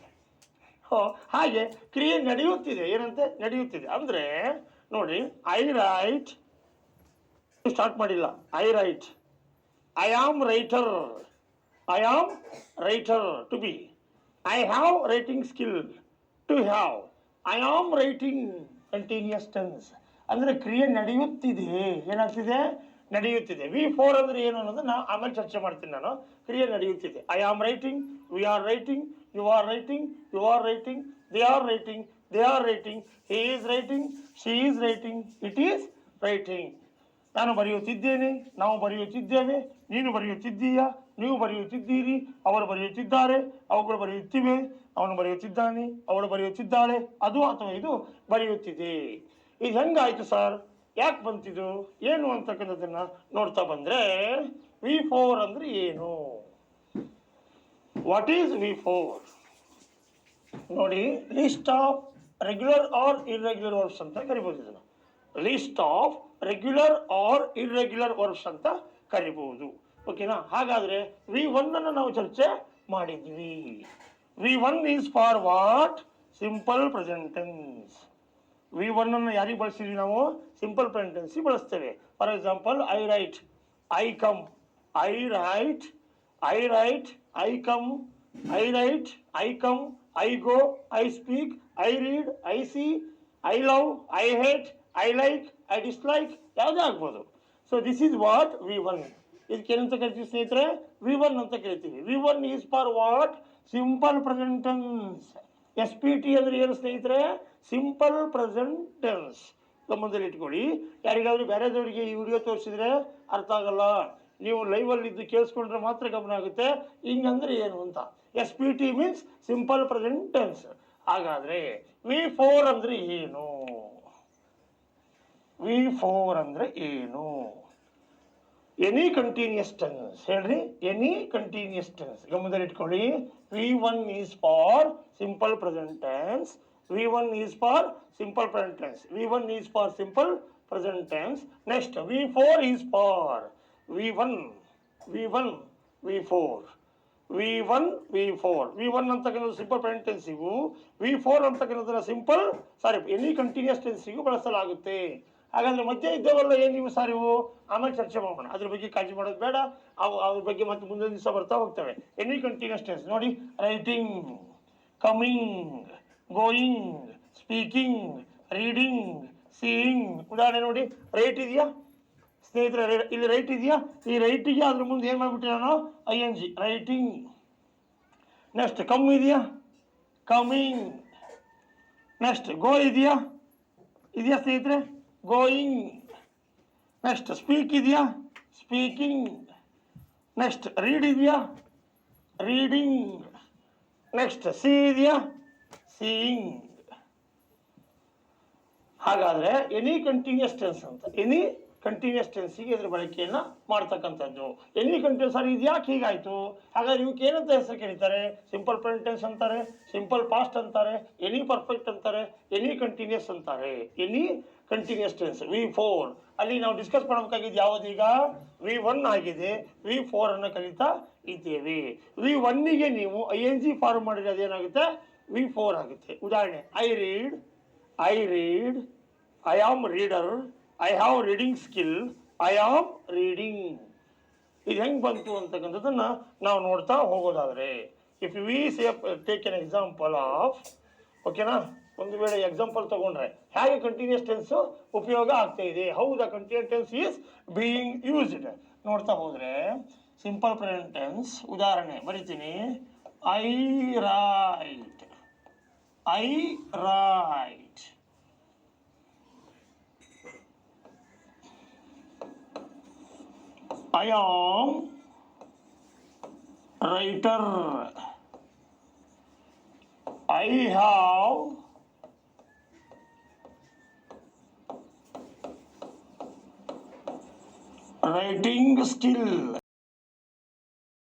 ಹಾಗೆ ಕ್ರಿಯೆ ನಡೆಯುತ್ತಿದೆ. ಏನಂತೆ? ನಡೆಯುತ್ತಿದೆ. ಅಂದ್ರೆ ನೋಡಿ, ಐ ರೈಟ್, ಸ್ಟಾರ್ಟ್ ಮಾಡಿಲ್ಲ. I write, I am writer, I am writer to be, I have writing skill to have, I am writing continuous tense. ಅಂದ್ರೆ ಕ್ರಿಯೆ ನಡೆಯುತ್ತಿದೆ. ಏನಾಗ್ತಿದೆ? ನಡೆಯುತ್ತಿದೆ. V4 ಅಂದ್ರೆ ಏನು ಅನ್ನೋದನ್ನ ಆಮೇಲೆ ಚರ್ಚೆ ಮಾಡ್ತೀನಿ ನಾನು. ಕ್ರಿಯೆ ನಡೆಯುತ್ತಿದೆ. I am writing, we are writing, you are writing, you are writing, they are writing, they are writing, he is writing, she is writing, it is writing. ನಾನು ಬರೆಯುತ್ತಿದ್ದೇನೆ, ನಾವು ಬರೆಯುತ್ತಿದ್ದೇವೆ, ನೀನು ಬರೆಯುತ್ತಿದ್ದೀಯಾ, ನೀವು ಬರೆಯುತ್ತಿದ್ದೀರಿ, ಅವರು ಬರೆಯುತ್ತಿದ್ದಾರೆ, ಅವುಗಳು ಬರೆಯುತ್ತಿವೆ, ಅವನು ಬರೆಯುತ್ತಿದ್ದಾನೆ, ಅವಳು ಬರೆಯುತ್ತಿದ್ದಾಳೆ, ಅದು ಅಥವಾ ಇದು ಬರೆಯುತ್ತಿದೆ. ಇದು ಹೆಂಗಾಯ್ತು ಸರ್? ಯಾಕೆ ಬಂತಿದು? ಏನು ಅಂತಕ್ಕಂಥದ್ದನ್ನ ನೋಡ್ತಾ ಬಂದ್ರೆ, V4 ಅಂದ್ರೆ ಏನು? What is V4? ನೋಡಿ, list of regular or irregular verbs ಅಂತ ಕರಿಬಹುದು. ಇದನ್ನು list of regular or irregular verbs ಅಂತ ಕರಿಬಹುದು. ಓಕೆನಾ? ಹಾಗಾದ್ರೆ V1 ಅನ್ನು ನಾವು ಚರ್ಚೆ ಮಾಡಿದ್ವಿ. V1 is for what? Simple present tense. V1 ಅನ್ನು ಯಾರಿಗೆ ಬಳಸಿದ್ವಿ ನಾವು? ಸಿಂಪಲ್ ಪ್ರೆಸೆಂಟ್ ಟೆನ್ಸ್ ಬಳಸ್ತೇವೆ. For example, I write, I come, I write, I write, I come, I write, I come, I go, I speak, I read, I C, I love, I hate, I like, I dislike, ಯಾವುದೇ ಆಗ್ಬೋದು. So this is what V1. ಇದಕ್ಕೆ ಏನಂತ ಕರಿತೀವಿ ಸ್ನೇಹಿತರೆ? V1 ಅಂತ ಕರಿತೀವಿ. V1 is for what? Simple present tense. SPT ಅಂದ್ರೆ ಏನು ಸ್ನೇಹಿತರೆ? Simple present tense. ಗಮನದಲ್ಲಿ ಇಟ್ಕೊಳ್ಳಿ. ಯಾರಿಗಾದ್ರೂ ಬೇರೆದವರಿಗೆ ಈ ವಿಡಿಯೋ ತೋರಿಸಿದ್ರೆ ಅರ್ಥ ಆಗಲ್ಲ. ನೀವು ಲೈವಲ್ಲಿ ಇದ್ದು ಕೇಳಿಸ್ಕೊಂಡ್ರೆ ಮಾತ್ರ ಗಮನ ಆಗುತ್ತೆ. ಹಿಂಗಂದ್ರೆ ಏನು ಅಂತ. SPT means simple present tense. ಹಾಗಾದ್ರೆ V4 ಅಂದ್ರೆ ಏನು? V4 ಅಂದ್ರೆ ಏನು? Any continuous tense. ಹೇಳ್ರಿ, ಎನಿ ಕಂಟಿನ್ಯೂಸ್ ಟೆನ್ಸ್. ಗಮನದಲ್ಲಿ ಇಟ್ಕೊಳ್ಳಿ. V1 is for simple present tense. V1 is for simple present tense. V1 is for simple present tense. Next, V4 is for V1, V1, V4, V1, V4. V1 ಅಂತಕ್ಕಂಥದ್ದು simple present ಟೆನ್ಸಿಗೂ, V4 ಅಂತಕ್ಕಂಥದ್ದನ್ನ simple any continuous ಟೆನ್ಸಿಗೂ ಬಳಸಲಾಗುತ್ತೆ. ಹಾಗಾದ್ರೆ ಮಧ್ಯೆ ಇದ್ದವಲ್ಲ ಏನು ನೀವು sir ಇವು? ಆಮೇಲೆ ಚರ್ಚೆ ಮಾಡೋಣ. ಅದ್ರ ಬಗ್ಗೆ ಕಾಳಜಿ ಮಾಡೋದು ಬೇಡ. ಅದ್ರ ಬಗ್ಗೆ ಮತ್ತೆ ಮುಂದಿನ ದಿವಸ ಬರ್ತಾ ಹೋಗ್ತವೆ. ಎನಿ ಕಂಟಿನ್ಯೂಸ್ ಟೆನ್ಸ್ ನೋಡಿ, writing, coming, going, speaking, reading, seeing. ಉದಾಹರಣೆ ನೋಡಿ, ರೈಟ್ ಇದೆಯಾ ಸ್ನೇಹಿತರೆ? ಇಲ್ಲಿ ರೈಟ್ ಇದೆಯಾ? ಈ ರೈಟಿಗೆ ಅದ್ರ ಮುಂದೆ ಏನು ಮಾಡ್ಬಿಟ್ಟೆ ನಾನು? ING, writing. ನೆಕ್ಸ್ಟ್, ಕಮ್ ಇದೆಯಾ? ಕಮಿಂಗ್. ನೆಕ್ಸ್ಟ್, ಗೋ ಇದೆಯಾ? ಇದೆಯಾ ಸ್ನೇಹಿತರೆ? ಗೋಯಿಂಗ್. ನೆಕ್ಸ್ಟ್, ಸ್ಪೀಕ್ ಇದೆಯಾ? ಸ್ಪೀಕಿಂಗ್. ನೆಕ್ಸ್ಟ್, ರೀಡ್ ಇದೆಯಾ? ರೀಡಿಂಗ್. ನೆಕ್ಸ್ಟ್, ಸಿ ಇದೆಯಾ? ಸೀಯಿಂಗ್. ಹಾಗಾದ್ರೆ ಎನಿ ಕಂಟಿನ್ಯೂಸ್ ಟೆನ್ಸ್ ಅಂತ, ಎನಿ ಕಂಟಿನ್ಯೂಸ್ ಟೆನ್ಸಿಗೆ ಇದ್ರ ಬಳಕೆಯನ್ನ ಮಾಡ್ತಕ್ಕಂಥದ್ದು. ಎನಿ ಕಂಟಿನ್ಯೂಸ್ ಸರ್ ಇದು ಯಾಕೆ ಹೀಗಾಯ್ತು? ಹಾಗಾದ್ರೆ ಇವಕ್ಕೆ ಏನಂತ ಹೆಸರು ಕರೀತಾರೆ? ಸಿಂಪಲ್ ಪ್ರೆಸೆಂಟ್ ಟೆನ್ಸ್ ಅಂತಾರೆ, ಸಿಂಪಲ್ ಪಾಸ್ಟ್ ಅಂತಾರೆ, ಎನಿ ಪರ್ಫೆಕ್ಟ್ ಅಂತಾರೆ, ಎನಿ ಕಂಟಿನ್ಯೂಸ್ ಅಂತಾರೆ. Any continuous tense V4. ಅಲ್ಲಿ ನಾವು ಡಿಸ್ಕಸ್ ಮಾಡಬೇಕಾಗಿದ್ದು ಯಾವುದೀಗ? V1 ಆಗಿದೆ. V4 ಅನ್ನು ಕಲಿತಾ ಇದ್ದೇವೆ. V1ಗೆ ನೀವು ING ಫಾರ್ಮ್ ಮಾಡಿದ್ರೆ ಅದೇನಾಗುತ್ತೆ? V4 ಆಗುತ್ತೆ. ಉದಾಹರಣೆ, I read, I read, I am reader, I have reading skill, I am reading. ಇದು ಹೆಂಗೆ ಬಂತು ಅಂತಕ್ಕಂಥದ್ದನ್ನು ನಾವು ನೋಡ್ತಾ ಹೋಗೋದಾದರೆ, if we say take an example of ಓಕೆನಾ, ಒಂದು ವೇಳೆ ಎಕ್ಸಾಂಪಲ್ ತಗೊಂಡ್ರೆ ಹೇಗೆ ಕಂಟಿನ್ಯೂಸ್ ಟೆನ್ಸ್ ಉಪಯೋಗ ಆಗ್ತಾ ಇದೆ, how the continuous tense is being used ನೋಡ್ತಾ ಹೋದ್ರೆ ಸಿಂಪಲ್ ಪ್ರೆಸೆಂಟ್ ಟೆನ್ಸ್ ಉದಾಹರಣೆ ಬರಿತೀನಿ. I write, I write, I am writer, I have writing skill.